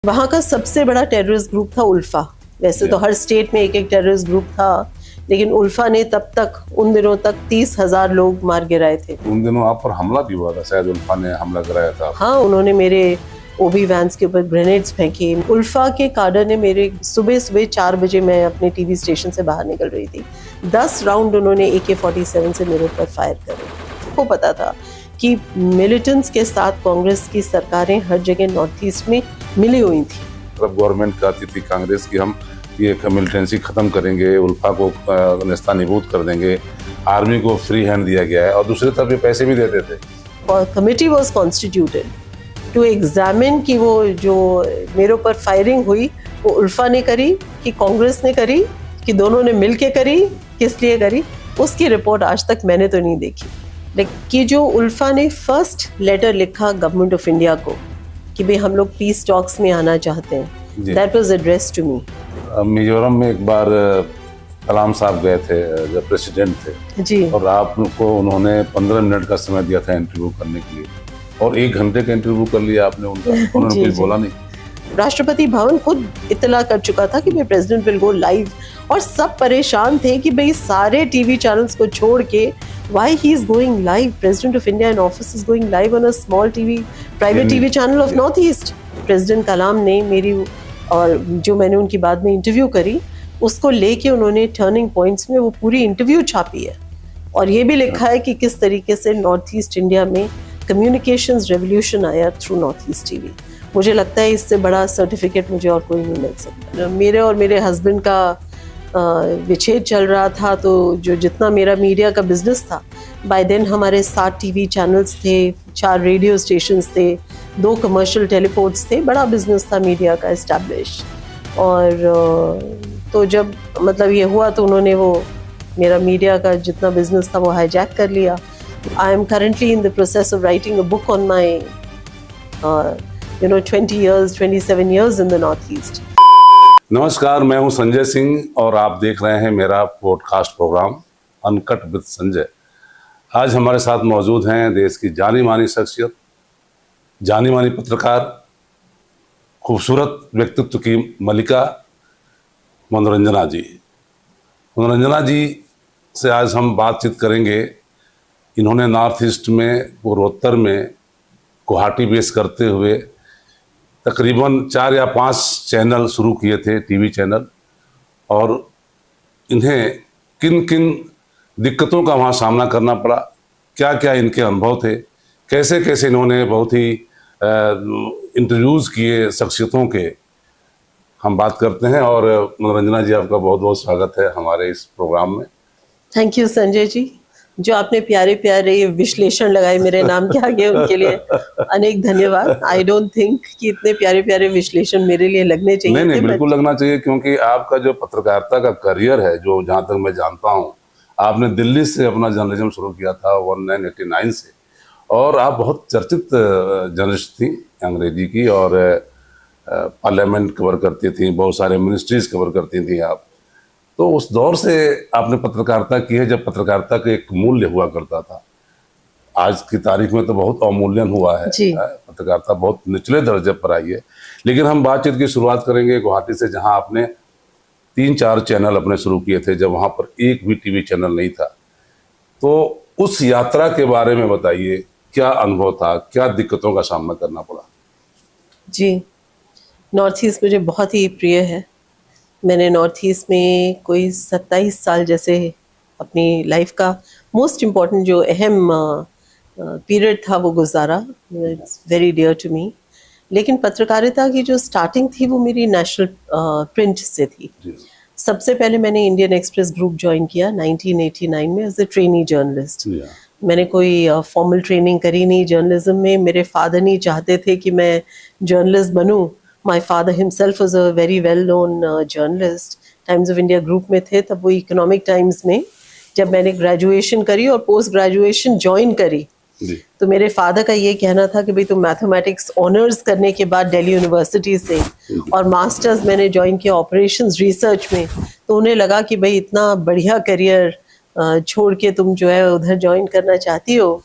वहाँ का सबसे बड़ा टेररिस्ट ग्रुप था उल्फा। वैसे तो हर स्टेट में एक एक टेररिस्ट ग्रुप था, लेकिन उल्फा ने तब तक उन दिनों तक 30,000 लोग मार गिराए थे। उन दिनों आप पर हमला भी हुआ था, शायद उल्फा ने हमला कराया था। हाँ, उन्होंने मेरे ओबी वैन्स के ऊपर ग्रेनेड्स फेंके। उल्फा के काडर ने मेरे सुबह 4 बजे मैं अपने टीवी स्टेशन से बाहर निकल रही थी, 10 राउंड उन्होंने AK-47 से मेरे ऊपर फायर करे। सबको पता था कि मिलिटेंट्स के साथ कांग्रेस की सरकारें हर जगह नॉर्थ ईस्ट में मिली हुई थी। मतलब गवर्नमेंट कहती थी कांग्रेस की हम ये मिलिटेंसी खत्म करेंगे, उल्फा को नेस्तानीबूत कर देंगे, आर्मी को फ्री हैंड दिया गया है, और दूसरी तरफ ये पैसे भी देते थे। Committee was constituted to examine कि वो जो मेरे ऊपर फायरिंग हुई वो उल्फा ने करी कि कांग्रेस ने करी कि दोनों ने मिलके करी, किस लिए करी, उसकी रिपोर्ट आज तक मैंने तो नहीं देखी। लेकिन कि जो उल्फा ने फर्स्ट लेटर लिखा गवर्नमेंट ऑफ इंडिया को कि भाई हम लोग पीस टॉक्स में आना चाहते हैं, that was addressed to me. Mizoram में एक बार कलाम साहब गए थे जब प्रेसिडेंट थे जी, और आपको उन्होंने 15 मिनट का समय दिया था इंटरव्यू करने के लिए, और 1 घंटे का इंटरव्यू कर लिया आपने उनका। उन्होंने कुछ बोला नहीं। राष्ट्रपति भवन खुद इतला कर चुका था कि भाई प्रेसिडेंट विल गो लाइव, और सब परेशान थे कि भाई सारे टीवी चैनल्स को छोड़ के why he is going live, president of India in office is going live on a small TV private TV channel of north East. प्रेसिडेंट कलाम ने मेरी और जो मैंने उनकी बाद में इंटरव्यू करी उसको लेके उन्होंने टर्निंग पॉइंट्स में वो पूरी इंटरव्यू छापी है, और ये भी लिखा है कि किस तरीके से नॉर्थ ईस्ट इंडिया में कम्युनिकेशंस रेवोल्यूशन आया थ्रू नॉर्थ ईस्ट टीवी। मुझे लगता है इससे बड़ा सर्टिफिकेट मुझे और कोई नहीं मिल सकता। मेरे और मेरे हस्बैंड का विच्छेद चल रहा था, तो जो जितना मेरा मीडिया का बिजनेस था, बाय देन हमारे 7 टीवी चैनल्स थे, 4 रेडियो स्टेशंस थे, 2 कमर्शियल टेलीपोर्ट्स थे, बड़ा बिजनेस था मीडिया का एस्टैब्लिश। और तो जब मतलब ये हुआ तो उन्होंने वो मेरा मीडिया का जितना बिजनेस था वो हाईजैक कर लिया। I am currently in the process of writing a book on my 27 years in the north east. नमस्कार, मैं हूं संजय सिंह और आप देख रहे हैं मेरा podcast program uncut with Sanjay. आज हमारे साथ मौजूद हैं देश की जानी मानी शख्सियत, जानी मानी पत्रकार, खूबसूरत व्यक्तित्व की मलिका मनोरंजना जी। मनोरंजना जी से आज हम बातचीत करेंगे। इन्होंने नॉर्थ ईस्ट में, पूर्वोत्तर में गुवाहाटी बेस करते हुए तकरीबन 4 या 5 चैनल शुरू किए थे, टीवी चैनल, और इन्हें किन किन दिक्कतों का वहाँ सामना करना पड़ा, क्या क्या इनके अनुभव थे, कैसे कैसे इन्होंने बहुत ही इंटरव्यूज़ किए शख्सियतों के, हम बात करते हैं। और मनोरंजना जी, आपका बहुत बहुत स्वागत है हमारे इस प्रोग्राम में। थैंक यू संजय जी, जो आपने प्यारे प्यारे विश्लेषण लगाए मेरे नाम के आगे, उनके लिए अनेक धन्यवाद। आई डोंट थिंक कि इतने प्यारे प्यारे विश्लेषण मेरे लिए लगने चाहिए। नहीं, बिल्कुल लगना चाहिए, क्योंकि आपका जो पत्रकारिता का करियर है, जो जहाँ तक मैं जानता हूँ, आपने दिल्ली से अपना जर्नलिज्म शुरू किया था 1989 से, और आप बहुत चर्चित जर्नलिस्ट थी अंग्रेजी की, और पार्लियामेंट कवर करती थी, बहुत सारे मिनिस्ट्रीज कवर करती थी आप। तो उस दौर से आपने पत्रकारिता की है जब पत्रकारिता का एक मूल्य हुआ करता था। आज की तारीख में तो बहुत अवमूल्यन हुआ है, पत्रकारिता बहुत निचले दर्जे पर आई है। लेकिन हम बातचीत की शुरुआत करेंगे गुवाहाटी से, जहां आपने 3-4 चैनल अपने शुरू किए थे, जब वहां पर एक भी टीवी चैनल नहीं था। तो उस यात्रा के बारे में बताइए, क्या अनुभव था, क्या दिक्कतों का सामना करना पड़ा? जी, नॉर्थ ईस्ट मुझे बहुत ही प्रिय है। मैंने नॉर्थ ईस्ट में कोई 27 साल जैसे अपनी लाइफ का मोस्ट इम्पॉर्टेंट जो अहम पीरियड था वो गुजारा। It's very dear to me. लेकिन पत्रकारिता की जो स्टार्टिंग थी वो मेरी नेशनल प्रिंट से थी। सबसे पहले मैंने इंडियन एक्सप्रेस ग्रुप ज्वाइन किया 1989 में एज ए ट्रेनी जर्नलिस्ट। मैंने कोई फॉर्मल ट्रेनिंग करी नहीं जर्नलिज्म में। मेरे फादर नहीं चाहते थे कि मैं जर्नलिस्ट बनूं। My father himself was a very well known journalist. Times of India group में थे तब, वो इकोनॉमिक टाइम्स में जब मैंने ग्रेजुएशन करी और पोस्ट ग्रेजुएशन ज्वाइन करी, तो मेरे फादर का ये कहना था कि भाई तुम मैथमेटिक्स ऑनर्स करने के बाद दिल्ली यूनिवर्सिटी से, और मास्टर्स मैंने ज्वाइन किया ऑपरेशंस रिसर्च में, तो उन्हें लगा कि भाई इतना बढ़िया करियर छोड़ के तुम जो है उधर ज्वाइन करना चाहती हो।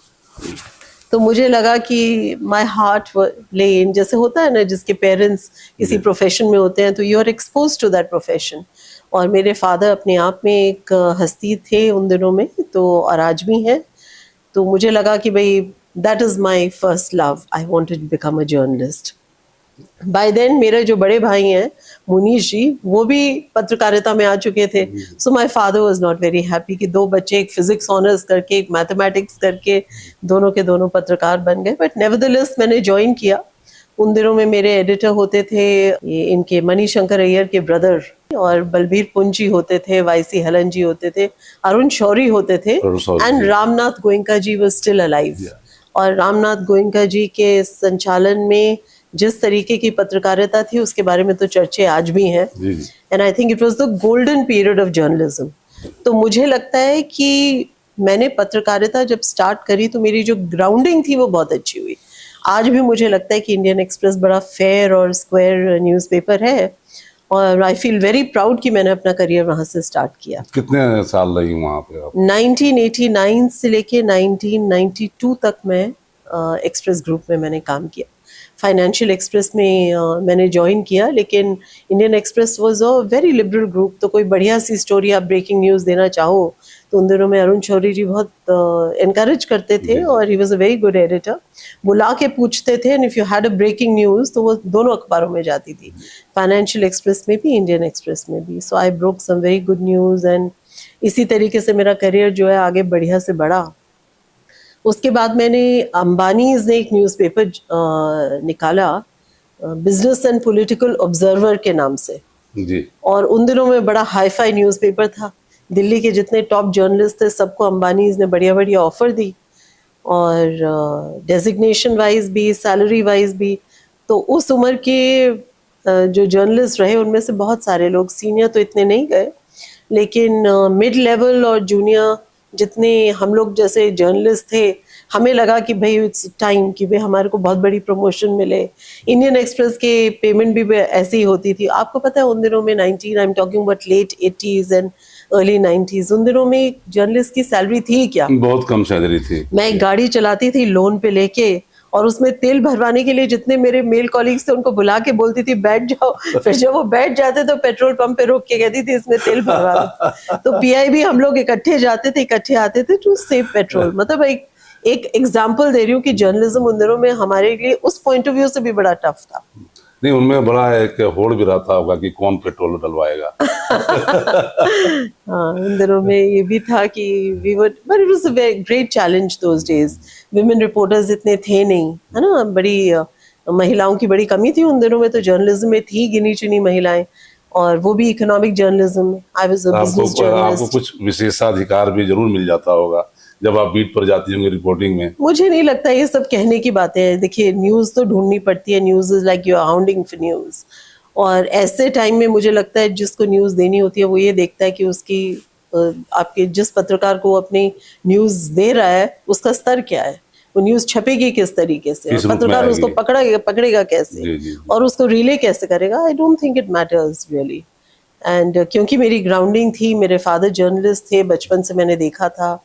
तो मुझे लगा कि माई हार्ट ले इन, जैसे होता है ना जिसके पेरेंट्स किसी प्रोफेशन में होते हैं तो you are expose to that profession. और मेरे फादर अपने आप में एक हस्ती थे उन दिनों में, तो और आज भी हैं। तो मुझे लगा कि भाई that is my first love, I wanted to become a journalist. By then मेरे जो बड़े भाई हैं मुनीश जी, वो भी पत्रकारिता में आ चुके थे। So my father was not very happy कि दो बच्चे, एक फिजिक्स ऑनर्स करके एक मैथमेटिक्स करके, दोनों के दोनों पत्रकार बन गए। बट नेवरदलेस मैंने ज्वाइन किया। उन दिनों में मेरे एडिटर होते थे ये इनके मणिशंकर अय्यर के ब्रदर, और बलबीर पुंज जी होते थे, वाईसी हलन जी होते थे, अरुण शौरी होते थे, and Ramnath Goenka ji was still alive. और रामनाथ गोयनका जी के संचालन में जिस तरीके की पत्रकारिता थी उसके बारे में तो चर्चे आज भी हैं। And I think it was the golden period of journalism. तो मुझे लगता है कि मैंने पत्रकारिता जब स्टार्ट करी तो मेरी जो ग्राउंडिंग थी वो बहुत अच्छी हुई। आज भी मुझे लगता है कि इंडियन एक्सप्रेस बड़ा फेयर और स्क्वायर न्यूज़पेपर है, और आई फील वेरी प्राउड कि मैंने अपना करियर वहाँ से स्टार्ट किया। कितने साल रही वहाँ पे आप? 1989 से लेके 1992 तक मैं एक्सप्रेस ग्रुप में मैंने काम किया। फाइनेंशियल एक्सप्रेस में मैंने ज्वाइन किया, लेकिन Indian express was a very liberal group. तो कोई बढ़िया सी स्टोरी आप ब्रेकिंग न्यूज़ देना चाहो तो उन दिनों में अरुण शौरी जी बहुत इनकरेज करते थे, और he was a very good editor. बुला के पूछते थे, and if you had a breaking news तो वो दोनों अखबारों में जाती थी, फाइनेंशियल एक्सप्रेस में भी, इंडियन एक्सप्रेस में भी। So I broke some very good news, and इसी तरीके से मेरा करियर जो है आगे बढ़िया से बढ़ा। उसके बाद मैंने अंबानीज ने एक न्यूज़पेपर निकाला, बिजनेस एंड पॉलिटिकल ऑब्जर्वर के नाम से जी। और उन दिनों में बड़ा हाईफाई न्यूज़पेपर था। दिल्ली के जितने टॉप जर्नलिस्ट थे सबको अंबानीज ने बढ़िया बढ़िया ऑफर दी, और डेजिग्नेशन वाइज भी, सैलरी वाइज भी। तो उस उम्र के जो जर्नलिस्ट रहे उनमें से बहुत सारे लोग, सीनियर तो इतने नहीं गए, लेकिन मिड लेवल और जूनियर जितने हम लोग जैसे जर्नलिस्ट थे, हमें लगा कि भाई इट्स टाइम कि भाई हमारे को बहुत बड़ी प्रमोशन मिले। इंडियन एक्सप्रेस के पेमेंट भी ऐसी ही होती थी। आपको पता है उन दिनों में I am talking about late 80s and early 90s, उन दिनों में जर्नलिस्ट की सैलरी थी क्या? बहुत कम सैलरी थी। मैं एक गाड़ी चलाती थी लोन पे लेके, और उसमें तेल भरवाने के लिए जितने मेरे मेल कॉलीग्स थे उनको बुला के बोलती थी बैठ जाओ। फिर जब वो बैठ जाते तो पेट्रोल पंप पे रोक के कहती थी इसमें तेल भरवा दो। तो पीआई भी हम लोग इकट्ठे जाते थे, इकट्ठे आते थे टू सेव पेट्रोल। मतलब एक एग्जाम्पल दे रही हूँ कि जर्नलिज्म उन दिनों में हमारे लिए उस पॉइंट ऑफ व्यू से भी बड़ा टफ था। नहीं, उनमें बड़ा एक होड़ भी रहता होगा कि कौन पेट्रोल डलवाएगा। हाँ, उन दिनों में ये भी था कि we were, but it was a very great challenge those days. Women reporters इतने थे नहीं, है ना, बड़ी महिलाओं की बड़ी कमी थी उन दिनों में। तो जर्नलिज्म में थी गिनी चुनी महिलाएं, और वो भी इकोनॉमिक जर्नलिज्म में। I was a business journalist. आपको कुछ विशेषाधिकार भी जरूर मिल जाता होगा जब आप बीट पर जाती होंगी रिपोर्टिंग में। मुझे नहीं लगता ये सब कहने की बातें हैं। देखिए, न्यूज़ तो ढूंढनी पड़ती है, news is like you are hounding for news. और ऐसे टाइम में मुझे लगता है जिसको न्यूज़ देनी होती है वो ये देखता है कि उसकी आपके जिस पत्रकार को अपनी न्यूज़ दे रहा है उसका स्तर क्या है, वो न्यूज़ छपेगी किस तरीके से, पत्रकार उसको पकड़ेगा कैसे, और उसको रिले कैसे करेगा। I don't think it matters really. And क्योंकि मेरी ग्राउंडिंग थी, मेरे फादर जर्नलिस्ट थे, बचपन से मैंने देखा था।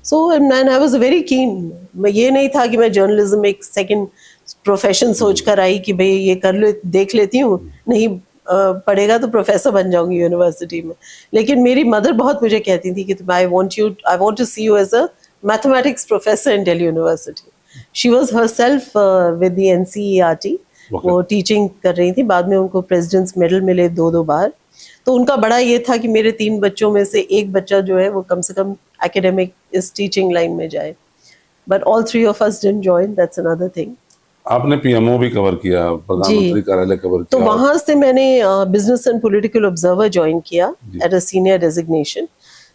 So and I was very keen. मैं ये नहीं था कि मैं जर्नलिज्म एक सेकंड प्रोफेशन सोच कर आई कि भाई ये कर ले, देख लेती हूँ, नहीं पढ़ेगा तो प्रोफेसर बन जाऊंगी यूनिवर्सिटी में। लेकिन मेरी मदर बहुत मुझे कहती थी कि I want to see you as a mathematics professor in Delhi university. She was herself with the NCERT, वो टीचिंग कर रही थी। बाद में उनको प्रेसिडेंट्स मेडल मिले 2 बार। तो उनका बड़ा ये था कि मेरे 3 बच्चों में से एक बच्चा जो है वो कम से कम एकेडमिक इस टीचिंग लाइन में जाए। But all 3 of us didn't join, that's another thing. आपने पीएमओ भी कवर किया, प्रधानमंत्री कार्यालय कवर किया। तो वहां से मैंने business and political observer join किया एट अ सीनियर डेजिग्नेशन।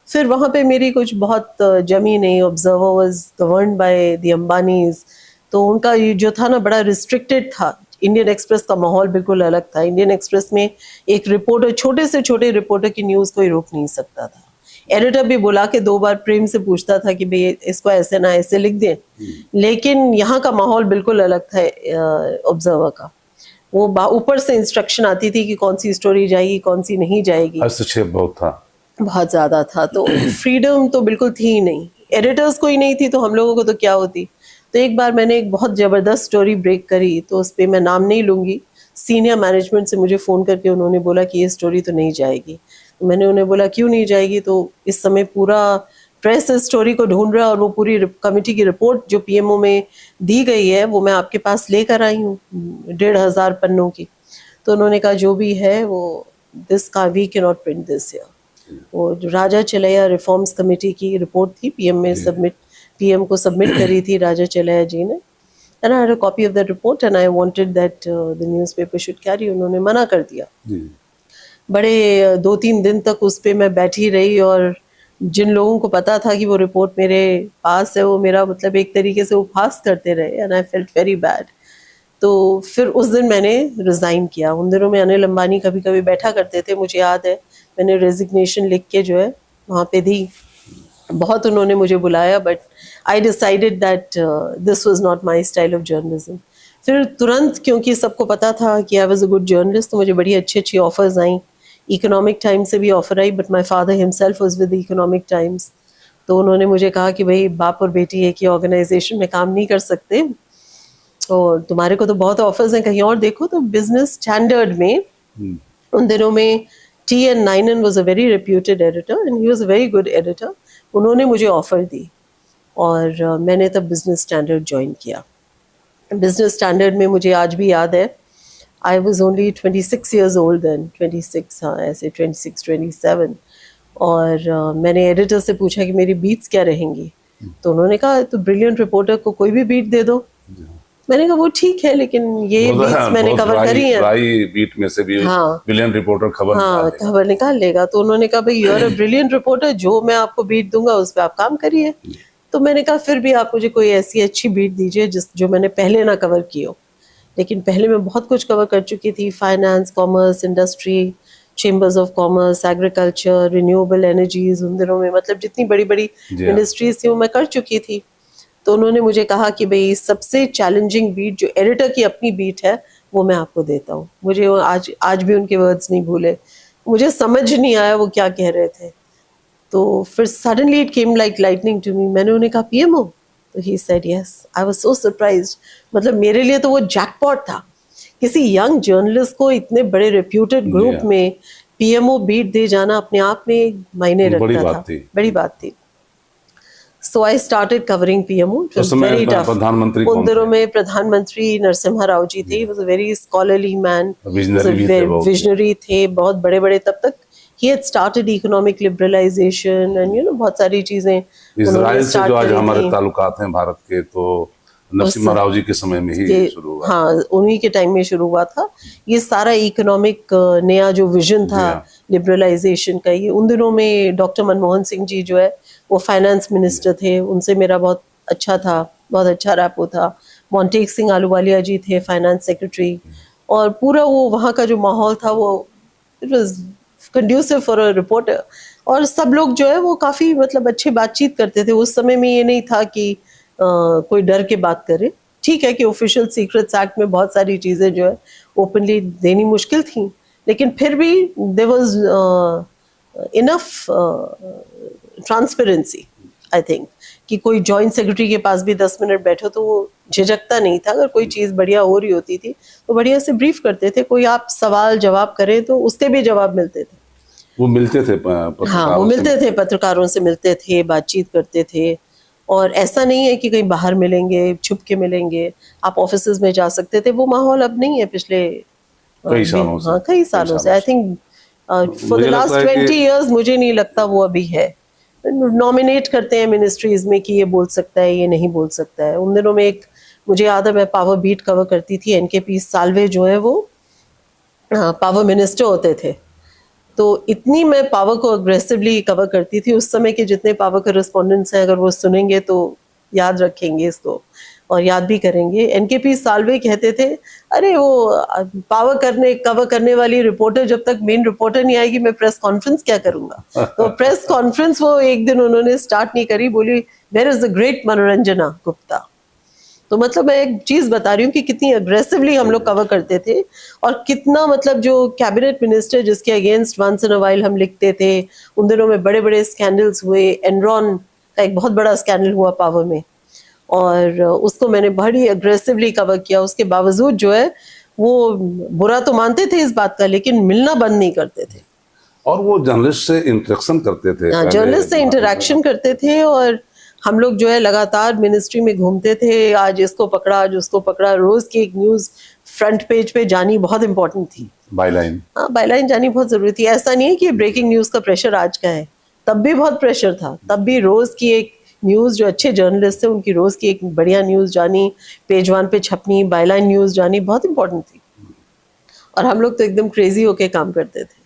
फिर वहां पे मेरी कुछ बहुत जमी नहीं। Observer was governed by the Ambanis, तो उनका ये जो था ना बड़ा रिस्ट्रिक्टेड था। इंडियन एक्सप्रेस का माहौल बिल्कुल अलग था। इंडियन एक्सप्रेस में एक रिपोर्टर, छोटे से छोटे रिपोर्टर की न्यूज़ कोई रोक नहीं सकता था। एडिटर भी बुला के 2 बार प्रेम से पूछता था कि भाई इसको ऐसे ना ऐसे लिख दें। लेकिन यहाँ का माहौल बिल्कुल अलग था ऑब्जर्वर का। वो ऊपर से इंस्ट्रक्शन आती थी कि कौन सी स्टोरी जाएगी, कौन सी नहीं जाएगी। हस्तक्षेप बहुत था, बहुत ज्यादा था। तो फ्रीडम तो बिल्कुल थी ही नहीं। एडिटर्स को ही नहीं थी तो हम लोगों को तो क्या होती। तो एक बार मैंने एक बहुत ज़बरदस्त स्टोरी ब्रेक करी, तो उस पर मैं नाम नहीं लूँगी, सीनियर मैनेजमेंट से मुझे फ़ोन करके उन्होंने बोला कि ये स्टोरी तो नहीं जाएगी। तो मैंने उन्हें बोला क्यों नहीं जाएगी, तो इस समय पूरा प्रेस इस स्टोरी को ढूंढ रहा है और वो पूरी कमेटी की रिपोर्ट जो पीएमओ में दी गई है वो मैं आपके पास लेकर आई हूँ, 1,500 पन्नों की। तो उन्होंने कहा जो भी है वो दिस का we can not print this year. वो जो राजा चलैया रिफॉर्म्स कमेटी की रिपोर्ट थी, पीएम को सबमिट करी थी राजा चलैया जी ने, and I had a copy of that report and I wanted that the newspaper should carry. उन्होंने मना कर दिया। बड़े 2-3 दिन तक उस पे मैं बैठी रही, और जिन लोगों को पता था कि वो रिपोर्ट मेरे पास है वो मेरा मतलब एक तरीके से उपहास करते रहे, and I felt very bad. तो फिर उस दिन मैंने रिज़ाइन किया। उन दिनों में अनिल अंबानी कभी कभी बैठा करते थे, मुझे याद है मैंने रेजिग्नेशन लिख के जो है वहाँ पे दी। बहुत उन्होंने मुझे बुलाया, but I decided that this was not my style of journalism. फिर तुरंत, क्योंकि सबको पता था कि I was a good journalist, तो मुझे बड़ी अच्छी अच्छी ऑफर्स आई। इकोनॉमिक टाइम्स से भी offer I, but my father himself was with economic times. तो उन्होंने मुझे कहा कि भाई बाप और बेटी एक ही ऑर्गेनाइजेशन में काम नहीं कर सकते, और तुम्हारे को तो बहुत ऑफर्स हैं, कहीं और देखो। तो बिजनेस स्टैंडर्ड में उन दिनों में T.N. Nainin was a very reputed editor and he was a very good editor. उन्होंने मुझे ऑफर दी और मैंने तब बिजनेस स्टैंडर्ड ज्वाइन किया। बिजनेस स्टैंडर्ड में मुझे आज भी याद है, I was only 26 years old then, 26, हाँ ऐसे 26, 27। और मैंने एडिटर से पूछा कि मेरी बीट्स क्या रहेंगी, तो उन्होंने कहा तो ब्रिलियंट रिपोर्टर को कोई भी बीट दे दो। मैंने कहा वो ठीक है, लेकिन ये बीट्स मैंने कवर करी है। राई बीट में से भी ब्रिलियंट रिपोर्टर खबर निकाल लेगा। तो उन्होंने कहा भाई you are a brilliant reporter, जो मैं आपको बीट दूंगा उस पर आप काम करिए। तो मैंने कहा फिर भी आप मुझे कोई ऐसी अच्छी बीट दीजिए जो मैंने पहले ना कवर की हो। लेकिन पहले मैं बहुत कुछ कवर कर चुकी थी, finance, commerce, industry, chambers of commerce, agriculture, renewable energies. उन दिनों में मतलब जितनी बड़ी बड़ी मिनिस्ट्रीज थी वो मैं कर चुकी थी। तो उन्होंने मुझे कहा कि भाई सबसे चैलेंजिंग बीट जो एडिटर की अपनी बीट है वो मैं आपको देता हूँ। मुझे आज भी उनके वर्ड्स नहीं भूले, मुझे समझ नहीं आया वो क्या कह रहे थे। तो फिर suddenly it came like lightning to me. मैंने उन्हें कहा पीएमओ, तो he said yes. I was so surprised. मतलब मेरे लिए तो वो जैकपॉट था, किसी यंग जर्नलिस्ट को इतने बड़े रेप्यूटेड ग्रुप में पीएमओ बीट दे जाना अपने आप में मायने रखता था, बड़ी बात थी। So I started covering PMO. It was very tough. उन दिनों में प्रधानमंत्री नरसिम्हा राव जी थे। He was a very scholarly man. Visionary थे, बहुत बड़े बड़े। तब तक he had started economic liberalization and बहुत सारी चीजें। इजराइल से जो आज हमारे ताल्लुकात हैं भारत के, तो नरसिम्हा राव जी के समय में ही शुरू हुआ। हाँ, उन्हीं के टाइम में शुरू हुआ था ये सारा इकोनॉमिक नया जो विजन था लिबरलाइजेशन का। ये उन दिनों में डॉक्टर मनमोहन सिंह जी जो है वो फाइनेंस मिनिस्टर थे, उनसे मेरा बहुत अच्छा था, बहुत अच्छा रैपो था। मोंटेक सिंह आलूवालिया जी थे फाइनेंस सेक्रेटरी, और पूरा वो वहाँ का जो माहौल था वो it was conducive for a reporter. और सब लोग जो है वो काफ़ी मतलब अच्छे बातचीत करते थे। उस समय में ये नहीं था कि कोई डर के बात करे। ठीक है कि ऑफिशियल सीक्रेट्स एक्ट में बहुत सारी चीज़ें जो है ओपनली देनी मुश्किल थी, लेकिन फिर भी there was enough transparency I think कि कोई जॉइंट सेक्रेटरी के पास भी 10 मिनट बैठो तो वो झिझकता नहीं था। अगर कोई चीज़ बढ़िया हो रही होती थी तो बढ़िया से ब्रीफ करते थे। कोई आप सवाल जवाब करें तो उसके भी जवाब मिलते थे। वो मिलते थे हाँ, वो मिलते थे, पत्रकारों से मिलते थे, बातचीत करते थे। और ऐसा नहीं है कि कहीं बाहर मिलेंगे, छुप के मिलेंगे, आप ऑफिसेज में जा सकते थे। वो माहौल अब नहीं है पिछले कई सालों से। I think for the last 20 years मुझे नहीं लगता वो अभी है। नॉमिनेट करते हैं मिनिस्ट्रीज में कि ये बोल सकता है, ये नहीं बोल सकता है। उन दिनों में एक मुझे याद है मैं पावर बीट कवर करती थी, एनकेपी साल्वे जो है वो पावर मिनिस्टर होते थे। तो इतनी मैं पावर को अग्रेसिवली कवर करती थी। उस समय के जितने पावर करस्पॉन्डेंट्स हैं अगर वो सुनेंगे तो याद रखेंगे इसको और याद भी करेंगे। एनकेपी साल्वे कहते थे अरे वो कवर करने वाली रिपोर्टर जब तक मेन रिपोर्टर नहीं आएगी मैं प्रेस कॉन्फ्रेंस क्या करूंगा। तो प्रेस कॉन्फ्रेंस वो एक दिन उन्होंने स्टार्ट नहीं करी, बोली वेयर इज द ग्रेट मनोरंजना गुप्ता। तो मतलब मैं एक चीज बता रही हूँ कि कितनी अग्रेसिवली हम लोग कवर करते थे, और कितना मतलब जो कैबिनेट मिनिस्टर जिसके against once in a while हम लिखते थे। उन दिनों में बड़े बड़े स्कैंडल्स हुए, एनरॉन का एक बहुत बड़ा स्कैंडल हुआ पावर में, और उसको मैंने बड़ी अग्रेसिवली कवर किया। उसके बावजूद जो है वो बुरा तो मानते थे इस बात का, लेकिन मिलना बंद नहीं करते थे। और वो जर्नलिस्ट से इंटरेक्शन करते थे पहले, जर्नलिस्ट से इंटरेक्शन करते थे और हम लोग जो है लगातार मिनिस्ट्री में घूमते थे, आज इसको पकड़ा, आज उसको पकड़ा। रोज की एक न्यूज फ्रंट पेज पे जानी बहुत इंपॉर्टेंट थी। बायलाइन। हाँ, बायलाइन जानी बहुत जरूरी थी। ऐसा नहीं है कि ब्रेकिंग न्यूज का प्रेशर आज का है, तब भी बहुत प्रेशर था। तब भी रोज की एक न्यूज, जो अच्छे जर्नलिस्ट थे उनकी रोज की एक बढ़िया न्यूज जानी, पेज वन पे छपनी, बायलाइन न्यूज जानी बहुत इंपॉर्टेंट थी। और हम लोग तो एकदम क्रेजी होके काम करते थे।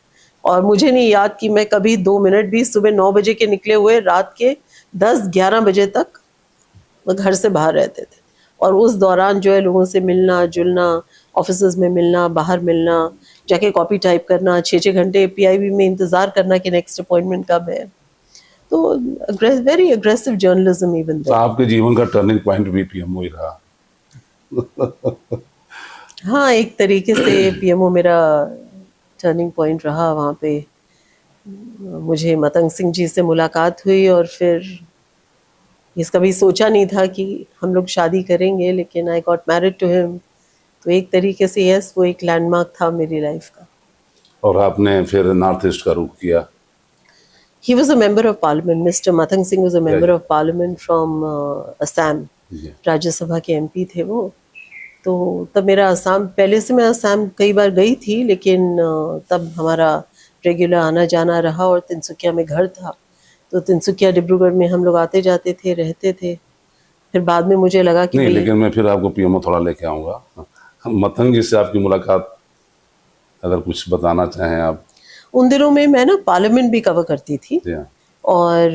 और मुझे नहीं याद कि मैं कभी 2 मिनट भी सुबह 9 बजे के निकले हुए रात के 10-11 बजे तक घर से बाहर रहते थे। और उस दौरान जो है लोगों से मिलना जुलना, ऑफिसेज में मिलना, बाहर मिलना, जाके कॉपी टाइप करना, 6-6 घंटे पीआईबी में इंतजार करना कि नेक्स्ट अपॉइंटमेंट कब है। तो वेरी अग्रेसिव जर्नलिज्म इवन तो आपके जीवन का टर्निंग पॉइंट भी पीएमओ ही रहा। हाँ, एक तरीके से पीएमओ मेरा टर्निंग पॉइंट रहा। वहाँ पे मुझे मतंग सिंह जी से मुलाकात हुई और फिर इस कभी सोचा नहीं था कि हम लोग शादी करेंगे, लेकिन I got married to him. तो एक तरीके से यस, वो एक लैंडमार्क था मेरी लाइफ का। और आपने फिर नॉर्थ ईस्ट का रुख किया। He was a member of parliament. Mr. Matang Singh was a member yeah. of parliament from Assam. Yeah. Rajya Sabha के एमपी थे वो। तो तब मेरा असम, पहले से मैं असम कई बार गई थी, लेकिन तब हमारा रेगुलर आना जाना रहा और तिनसुकिया में घर था। तो तिनसुकिया डिब्रूगढ़ में हम लोग आते जाते थे, रहते थे। फिर बाद में मुझे लगा कि नहीं, लेकिन मैं फिर आपको पीएमओ थोड़ा लेके आऊँगा। मतंग जी से आपकी मुलाकात, अगर कुछ बताना चाहें आप। उन दिनों में मैं ना पार्लियामेंट भी कवर करती थी और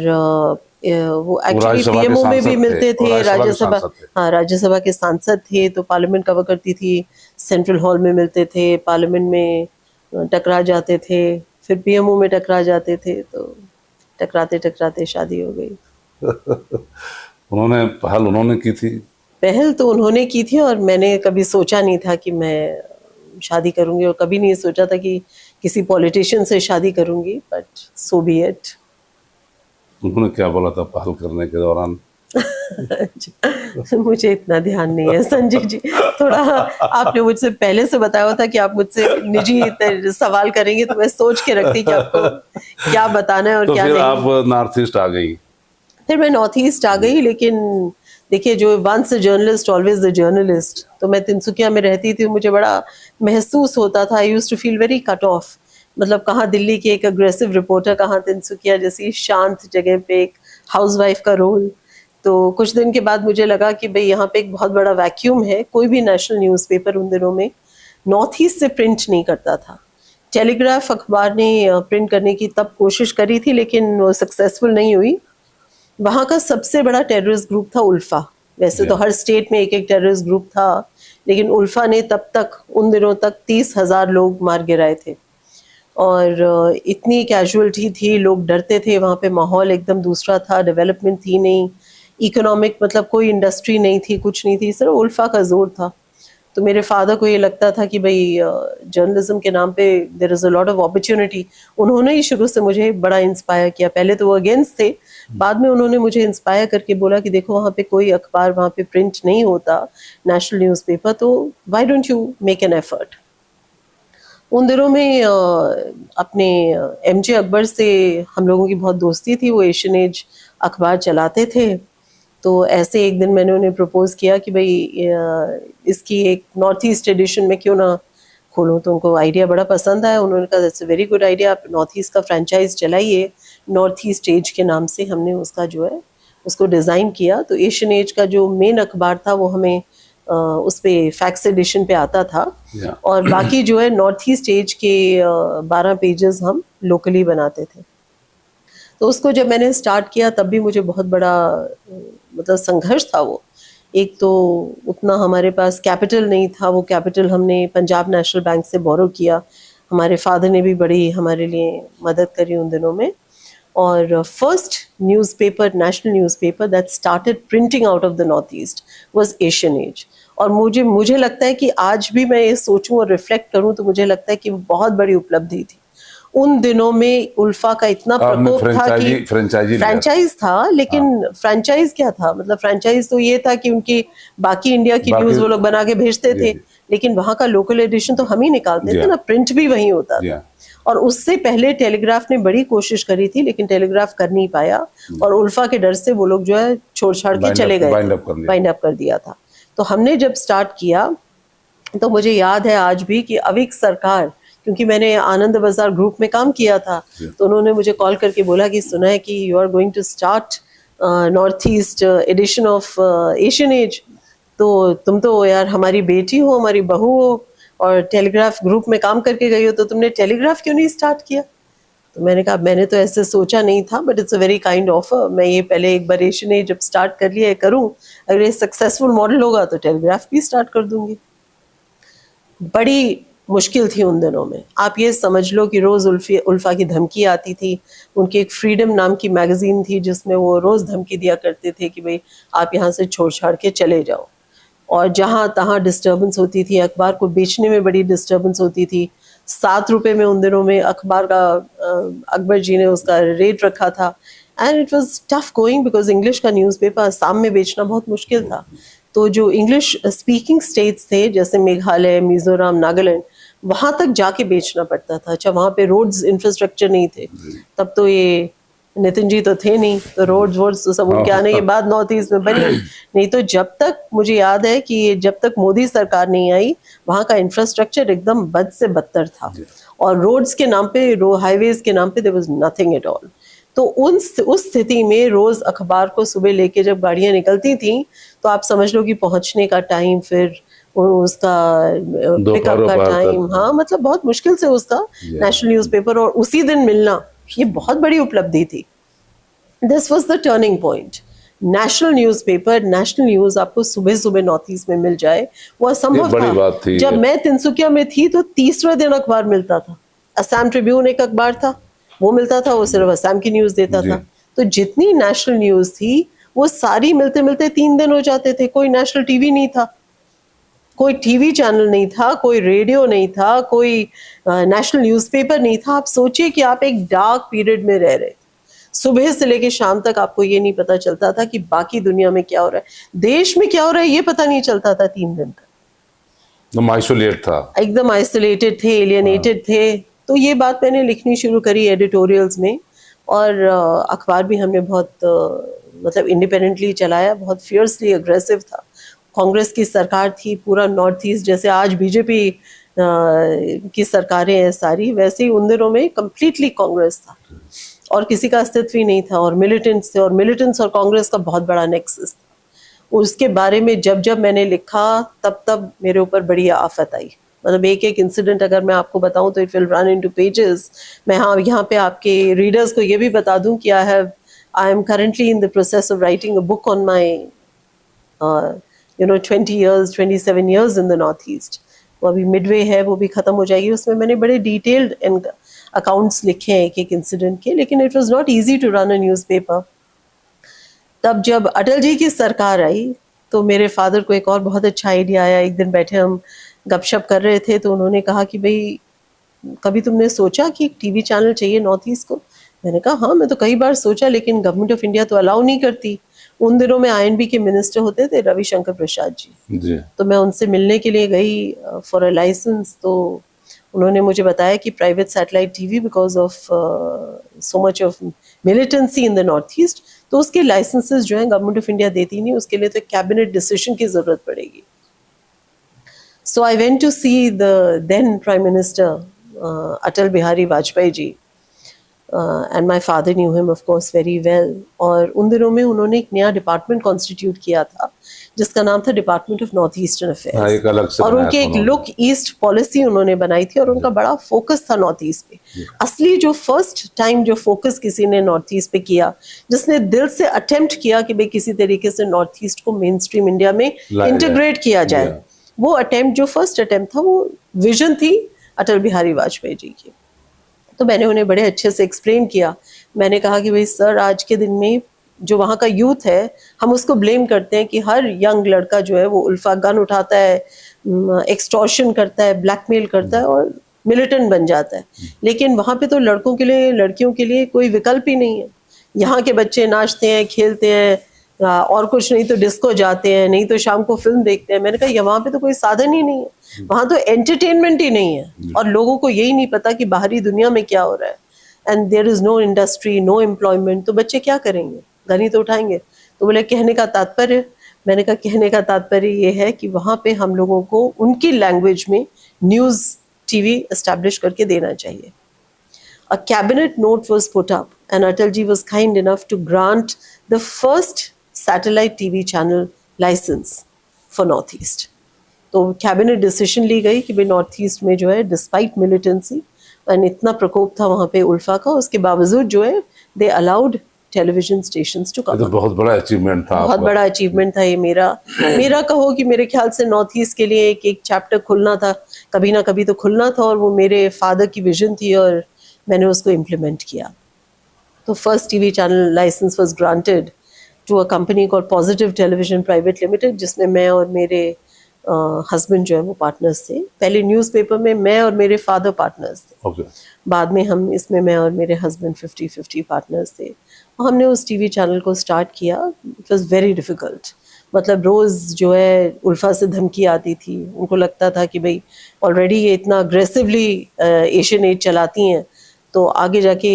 वो एक्चुअली पीएमओ में भी मिलते थे, राज्यसभा, हाँ राज्यसभा के सांसद थे। तो पार्लियामेंट कवर करती थी, सेंट्रल हॉल में मिलते थे, पार्लियामेंट में टकरा जाते थे, फिर पीएमओ में टकरा जाते थे। तो टकराते टकराते शादी हो गई। उन्होंने की थी पहल, तो उन्होंने की थी और मैंने कभी सोचा नहीं था कि मैं शादी करूंगी, और कभी नहीं सोचा था कि किसी पॉलिटिशियन से शादी करूंगी, बट सो बी इट। उन्होंने क्या बोला था पहल करने के दौरान? मुझे इतना ध्यान नहीं है संजय जी। थोड़ा आपने मुझसे पहले से बताया हुआ था कि आप मुझसे निजी सवाल करेंगे, तो मैं सोच के रखती कि आपको क्या बताना है और तो क्या फिर नहीं। आप नॉर्थ ईस्ट आ गई। फिर मैं नॉर्थ ईस्ट आ गई, लेकिन देखिए, जो once a journalist always the journalist. तो मैं तिनसुकिया में रहती थी, मुझे बड़ा महसूस होता था, I used to feel very cut off. मतलब कहाँ दिल्ली की एक अग्रेसिव रिपोर्टर, कहाँ तिनसुकिया जैसी शांत जगह पे एक हाउसवाइफ का रोल। तो कुछ दिन के बाद मुझे लगा कि भाई यहाँ पे एक बहुत बड़ा वैक्यूम है। कोई भी नेशनल न्यूज़पेपर उन दिनों में नॉर्थ ईस्ट से प्रिंट नहीं करता था। टेलीग्राफ अखबार ने प्रिंट करने की तब कोशिश करी थी, लेकिन वो सक्सेसफुल नहीं हुई। वहाँ का सबसे बड़ा टेररिस्ट ग्रुप था उल्फा। वैसे तो हर स्टेट में एक एक टेररिस्ट ग्रुप था, लेकिन उल्फा ने तब तक, उन दिनों तक 30,000 लोग मार गिराए थे और इतनी कैजुअलिटी थी, लोग डरते थे। वहाँ पे माहौल एकदम दूसरा था, डेवलपमेंट थी नहीं, इकोनॉमिक मतलब कोई इंडस्ट्री नहीं थी, कुछ नहीं थी, सिर्फ उल्फा का जोर था। तो मेरे फादर को ये लगता था कि भाई जर्नलिज्म के नाम पे there is a lot of opportunity. उन्होंने ही शुरू से मुझे बड़ा इंस्पायर किया। पहले तो वो अगेंस्ट थे, बाद में उन्होंने मुझे इंस्पायर करके बोला कि देखो वहाँ पे कोई अखबार वहाँ पे प्रिंट नहीं होता, नेशनल न्यूज़पेपर, तो why don't you make an effort. उन दिनों में अपने एमजे अकबर से हम लोगों की बहुत दोस्ती थी। वो एशियन एज अखबार चलाते थे। तो ऐसे एक दिन मैंने उन्हें प्रपोज किया कि भाई इसकी एक नॉर्थ ईस्ट एडिशन में क्यों ना खोलूँ। तो उनको आइडिया बड़ा पसंद आया। उन्होंने कहा that's a very good idea, आप नॉर्थ ईस्ट का फ्रेंचाइज चलाइए। नॉर्थ ईस्ट एज के नाम से हमने उसका जो है उसको डिज़ाइन किया। तो एशियन एज का जो मेन अखबार था वो हमें उस पर फैक्स एडिशन पे आता था और बाकी जो है नॉर्थ ईस्ट एज के 12 पेजेस हम लोकली बनाते थे। तो उसको जब मैंने स्टार्ट किया तब भी मुझे बहुत बड़ा मतलब संघर्ष था वो। एक तो उतना हमारे पास कैपिटल नहीं था, वो कैपिटल हमने पंजाब नेशनल बैंक से बोरो किया। हमारे फादर ने भी बड़ी हमारे लिए मदद करी उन दिनों में। और first newspaper, national newspaper that started printing out of the north east was Asian Age. और मुझे लगता है कि आज भी मैं ये सोचूं और रिफ्लेक्ट करूं तो मुझे लगता है कि वो बहुत बड़ी उपलब्धि थी। उन दिनों में उल्फा का इतना आपने प्रकोप था कि फ्रेंचाइजी फ्रेंचाइज था, लेकिन फ्रेंचाइज क्या था, मतलब फ्रेंचाइज तो ये था कि उनकी बाकी इंडिया की न्यूज वो लोग बना के भेजते थे, लेकिन वहां का लोकल एडिशन तो हम ही निकालते थे ना, प्रिंट भी वही होता था। और उससे पहले टेलीग्राफ ने बड़ी कोशिश करी थी, लेकिन टेलीग्राफ कर नहीं पाया, और उल्फा के डर से वो लोग जो है छोड़ छाड़ के चले गए, बाइंड अप कर दिया था। तो हमने जब स्टार्ट किया तो मुझे याद है आज भी कि अविक सरकार, क्योंकि मैंने आनंद बाजार ग्रुप में काम किया था, तो उन्होंने मुझे कॉल करके बोला कि सुना है कि you are going to start north east edition of Asian Age, तो तुम तो यार हमारी बेटी हो, हमारी बहू हो, और टेलीग्राफ ग्रुप में काम करके गई हो, तो तुमने टेलीग्राफ क्यों नहीं स्टार्ट किया? तो मैंने कहा मैंने तो ऐसे सोचा नहीं था, but it's a very kind offer. मैं ये पहले एक बार एशियन एज जब स्टार्ट कर लिया करूँ, अगर ये सक्सेसफुल मॉडल होगा तो टेलीग्राफ भी स्टार्ट कर दूंगी। बड़ी मुश्किल थी उन दिनों में। आप ये समझ लो कि रोज उल्फा की धमकी आती थी। उनकी एक फ्रीडम नाम की मैगजीन थी जिसमें वो रोज धमकी दिया करते थे कि भाई आप यहाँ से छोड़ छाड़ के चले जाओ, और जहाँ तहाँ डिस्टर्बेंस होती थी, अखबार को बेचने में बड़ी डिस्टर्बेंस होती थी। 7 रुपए में उन दिनों में अखबार का अकबर जी ने उसका रेट रखा था, and it was tough going because English का न्यूज़पेपर असम में बेचना बहुत मुश्किल था। तो जो इंग्लिश स्पीकिंग स्टेट्स थे जैसे मेघालय, मिजोरम, नागालैंड, वहां तक जाके बेचना पड़ता था। अच्छा, वहां पे रोड्स इंफ्रास्ट्रक्चर नहीं थे, तब तो ये नितिन जी तो थे नहीं, तो रोड्स वोड्स तो सब उनके आने के बाद नॉर्थ ईस्ट में बनी। नहीं तो जब तक मुझे याद है कि जब तक मोदी सरकार नहीं आई, वहां का इंफ्रास्ट्रक्चर एकदम बद से बदतर था, और रोड्स के नाम पे, हाईवेज के नाम पे there was nothing at all. तो उस स्थिति में रोज अखबार को सुबह लेके जब गाड़ियां निकलती थी, तो आप समझ लो कि पहुंचने का टाइम, फिर उसका पिकअप का टाइम, हाँ मतलब बहुत मुश्किल से उसका नेशनल न्यूज़पेपर और उसी दिन मिलना, ये बहुत बड़ी उपलब्धि थी। This was the turning point. National newspaper, national news आपको सुबह सुबह नॉर्थ ईस्ट में मिल जाए, वो असंभव था। जब मैं तिनसुकिया में थी तो तीसरा दिन अखबार मिलता था। असम ट्रिब्यून एक अखबार था, वो मिलता था, वो सिर्फ असम की न्यूज देता था। तो जितनी नेशनल न्यूज थी वो सारी मिलते मिलते 3 दिन हो जाते थे। कोई नेशनल टीवी नहीं था, कोई टीवी चैनल नहीं था, कोई रेडियो नहीं था, कोई नेशनल न्यूज़पेपर नहीं था। आप सोचिए कि आप एक डार्क पीरियड में रह रहे थे। सुबह से लेके शाम तक आपको ये नहीं पता चलता था कि बाकी दुनिया में क्या हो रहा है, देश में क्या हो रहा है, ये पता नहीं चलता था 3 दिन तक। एकदम आइसोलेट था, एकदम आइसोलेटेड थे, एलियनेटेड थे। तो ये बात मैंने लिखनी शुरू करी एडिटोरियल्स में, और अखबार भी हमने बहुत मतलब इंडिपेंडेंटली चलाया, बहुत फियर्सली अग्रेसिव था। कांग्रेस की सरकार थी, पूरा नॉर्थ ईस्ट जैसे आज बीजेपी की सरकारें हैं सारी, वैसे ही उन दिनों में कम्प्लीटली कांग्रेस था, और किसी का अस्तित्व ही नहीं था, और मिलिटेंट्स थे, और मिलिटेंट्स और कांग्रेस का बहुत बड़ा नेक्सस था। उसके बारे में जब जब मैंने लिखा तब तब मेरे ऊपर बड़ी आफत आई। मतलब एक एक इंसिडेंट अगर मैं आपको बताऊं तो it will run into pages. मैं हाँ यहाँ पे आपके रीडर्स को ये भी बता दूं कि I am currently in the process of writing a book on my 27 years in the north east. वो अभी मिडवे है, वो भी खत्म हो जाएगी। उसमें मैंने बड़े डिटेल्ड अकाउंट्स लिखे हैं एक एक इंसिडेंट के, लेकिन it was not easy to run a newspaper. तब जब अटल जी की सरकार आई तो मेरे फादर को एक और बहुत अच्छा आइडिया आया। एक दिन बैठे हम गपशप कर रहे थे तो उन्होंने कहा कि भाई कभी तुमने सोचा कि एक टीवी चैनल चाहिए नॉर्थ ईस्ट को? मैंने कहा हाँ, मैं तो कई बार सोचा, लेकिन गवर्नमेंट ऑफ इंडिया तो अलाउ नहीं करती। उन दिनों में आईएनबी के मिनिस्टर होते थे रविशंकर प्रसाद जी। तो मैं उनसे मिलने के लिए गई फॉर अ लाइसेंस। तो उन्होंने मुझे बताया कि private satellite TV because of so much of militancy in the north east, तो उसके लाइसेंसेस जो है गवर्नमेंट ऑफ इंडिया देती नहीं, उसके लिए तो कैबिनेट डिसीजन की जरूरत पड़ेगी। So I went to see the then Prime Minister Atal Bihari Vajpayee ji, and my father knew him of course very well. और उन दिनों में उन्होंने एक नया डिपार्टमेंट कॉन्स्टिट्यूट किया था जिसका नाम था department of north eastern affairs, और उनके एक लुक ईस्ट पॉलिसी उन्होंने बनाई थी, और उनका बड़ा फोकस था नॉर्थ ईस्ट पे। असली जो फर्स्ट टाइम जो फोकस किसी ने नॉर्थ ईस्ट पे किया, जिसने दिल से अटेम्प्ट किया कि भाई किसी तरीके से नॉर्थ ईस्ट को मेन स्ट्रीम इंडिया में इंटीग्रेट किया जाए, वो अटेम्प्ट, जो फर्स्ट अटेम्प्ट था, वो विजन थी अटल बिहारी वाजपेयी जी की। तो मैंने उन्हें बड़े अच्छे से एक्सप्लेन किया। मैंने कहा कि भाई सर, आज के दिन में जो वहाँ का यूथ है, हम उसको ब्लेम करते हैं कि हर यंग लड़का जो है वो उल्फा गन उठाता है, एक्सटॉर्शन करता है, ब्लैकमेल करता है, और मिलिटेंट बन जाता है। लेकिन वहाँ पे तो लड़कों के लिए लड़कियों के लिए कोई विकल्प ही नहीं है। यहाँ के बच्चे नाचते हैं, खेलते हैं, और कुछ नहीं तो डिस्को जाते हैं, नहीं तो शाम को फिल्म देखते हैं। मैंने कहा यहाँ पे तो कोई साधन ही नहीं है, वहाँ तो एंटरटेनमेंट ही नहीं है और लोगों को यही नहीं पता कि बाहरी दुनिया में क्या हो रहा है। And there is no industry, no employment, तो बच्चे क्या करेंगे, गन ही तो उठाएंगे। तो बोले कहने का तात्पर्य, मैंने कहा कहने का तात्पर्य ये है कि वहाँ पे हम लोगों को उनकी लैंग्वेज में न्यूज़ टीवी एस्टैब्लिश करके देना चाहिए। A cabinet note was put up and Atalji was kind enough to grant the first satellite TV channel license for North East. तो कैबिनेट डिसीजन ली गई कि भाई नॉर्थ ईस्ट में जो है डिस्पाइट मिलिटेंसी एंड इतना प्रकोप था वहाँ पे उल्फा का, उसके बावजूद जो है they allowed television stations to ये तो कम। बहुत बड़ा अचीवमेंट था, बहुत बड़ा अचीवमेंट था ये मेरा कहो कि मेरे ख्याल से नॉर्थ ईस्ट के लिए एक चैप्टर खुलना था, कभी ना कभी तो खुलना था, और वो मेरे फादर की विजन थी और मैंने उसको इम्प्लीमेंट किया। तो first TV channel licence was granted to a company called positive television private limited, जिसमें मैं और मेरे हस्बैंड जो है वो पार्टनर्स थे। पहले न्यूज़पेपर में मैं और मेरे फादर पार्टनर्स थे, ओके। बाद में हम इसमें मैं और मेरे हस्बैंड 50-50 पार्टनर्स थे। हमने उस टीवी चैनल को स्टार्ट किया। इट वाज वेरी डिफ़िकल्ट, मतलब रोज़ जो है उल्फा से धमकी आती थी। उनको लगता था कि भाई ऑलरेडी ये इतना अग्रेसिवली एशियन एड चलाती हैं, तो आगे जाके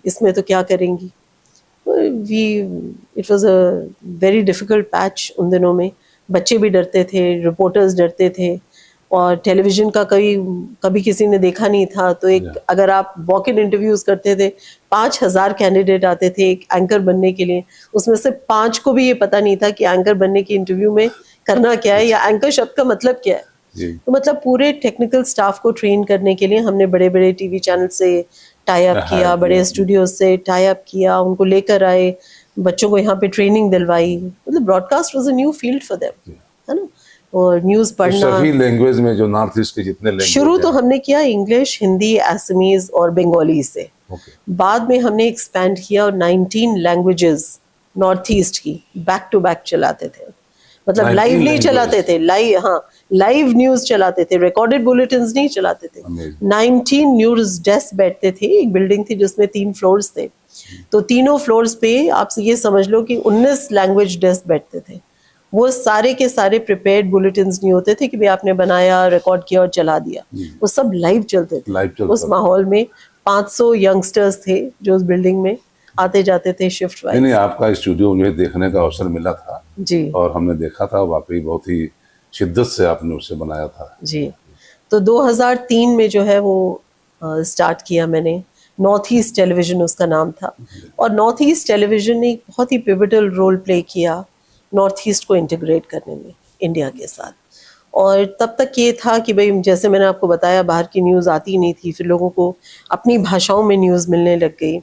इसमें तो क्या करेंगी। It was a very difficult patch उन दिनों में। बच्चे भी डरते थे, रिपोर्टर्स डरते थे, और टेलीविज़न का कभी किसी ने देखा नहीं था। तो अगर आप वॉक इन इंटरव्यूज़ करते थे, 5,000 कैंडिडेट आते थे एक एंकर बनने के लिए, उसमें से 5 को भी ये पता नहीं था कि एंकर बनने की इंटरव्यू में करना क्या है या एंकर शब्द का मतलब क्या है। तो मतलब पूरे टेक्निकल स्टाफ को ट्रेन करने के लिए हमने बड़े बड़े टीवी चैनल से टाई अप किया, बड़े स्टूडियोज से टाई अप किया, उनको लेकर आए, बच्चों को यहाँ पे ट्रेनिंग दिलवाई। मतलब broadcast was a new field for them, है ना। और न्यूज़ पढ़ना सभी लैंग्वेज में, जो नॉर्थ ईस्ट के जितने लैंग्वेज शुरू तो हमने किया इंग्लिश, हिंदी, असमीज और बंगाली से। बाद में हमने एक्सपैंड किया और 19 लैंग्वेजेस नॉर्थ ईस्ट की बैक टू बैक चलाते थे। मतलब लाइव नहीं चलाते थे, लाइव न्यूज़ चलाते थे, रिकॉर्डेड बुलेटिन्स नहीं चलाते थे। 19 न्यूज़ डेस्क बैठते थे। एक बिल्डिंग थी जिसमें 3 फ्लोर्स थे, तो तीनों फ्लोर्स पे आप ये समझ लो कि 19 लैंग्वेज डेस्क बैठते थे। वो सारे के सारे प्रिपेयर्ड बुलेटिन्स नहीं होते थे कि भाई आपने बनाया, रिकॉर्ड किया और चला दिया। वो सब लाइव चलते थे। उस माहौल में 500 यंगस्टर्स थे जो उस बिल्डिंग में आते जाते थे शिफ्ट वाइज। नहीं, आपका स्टूडियो मुझे देखने का अवसर मिला था जी, और हमने देखा था, वाकई बहुत ही शिद्दत से आपने उसे बनाया था। जी। तो 2003 में जो है वो स्टार्ट किया मैंने। नॉर्थ ईस्ट टेलीविजन उसका नाम था, और नॉर्थ ईस्ट टेलीविजन ने एक बहुत ही पिवटल रोल प्ले किया नॉर्थ ईस्ट को इंटीग्रेट करने में इंडिया के साथ। और तब तक ये था कि भाई जैसे मैंने आपको बताया, बाहर की न्यूज़ आती नहीं थी, फिर लोगों को अपनी भाषाओं में न्यूज़ मिलने लग गई।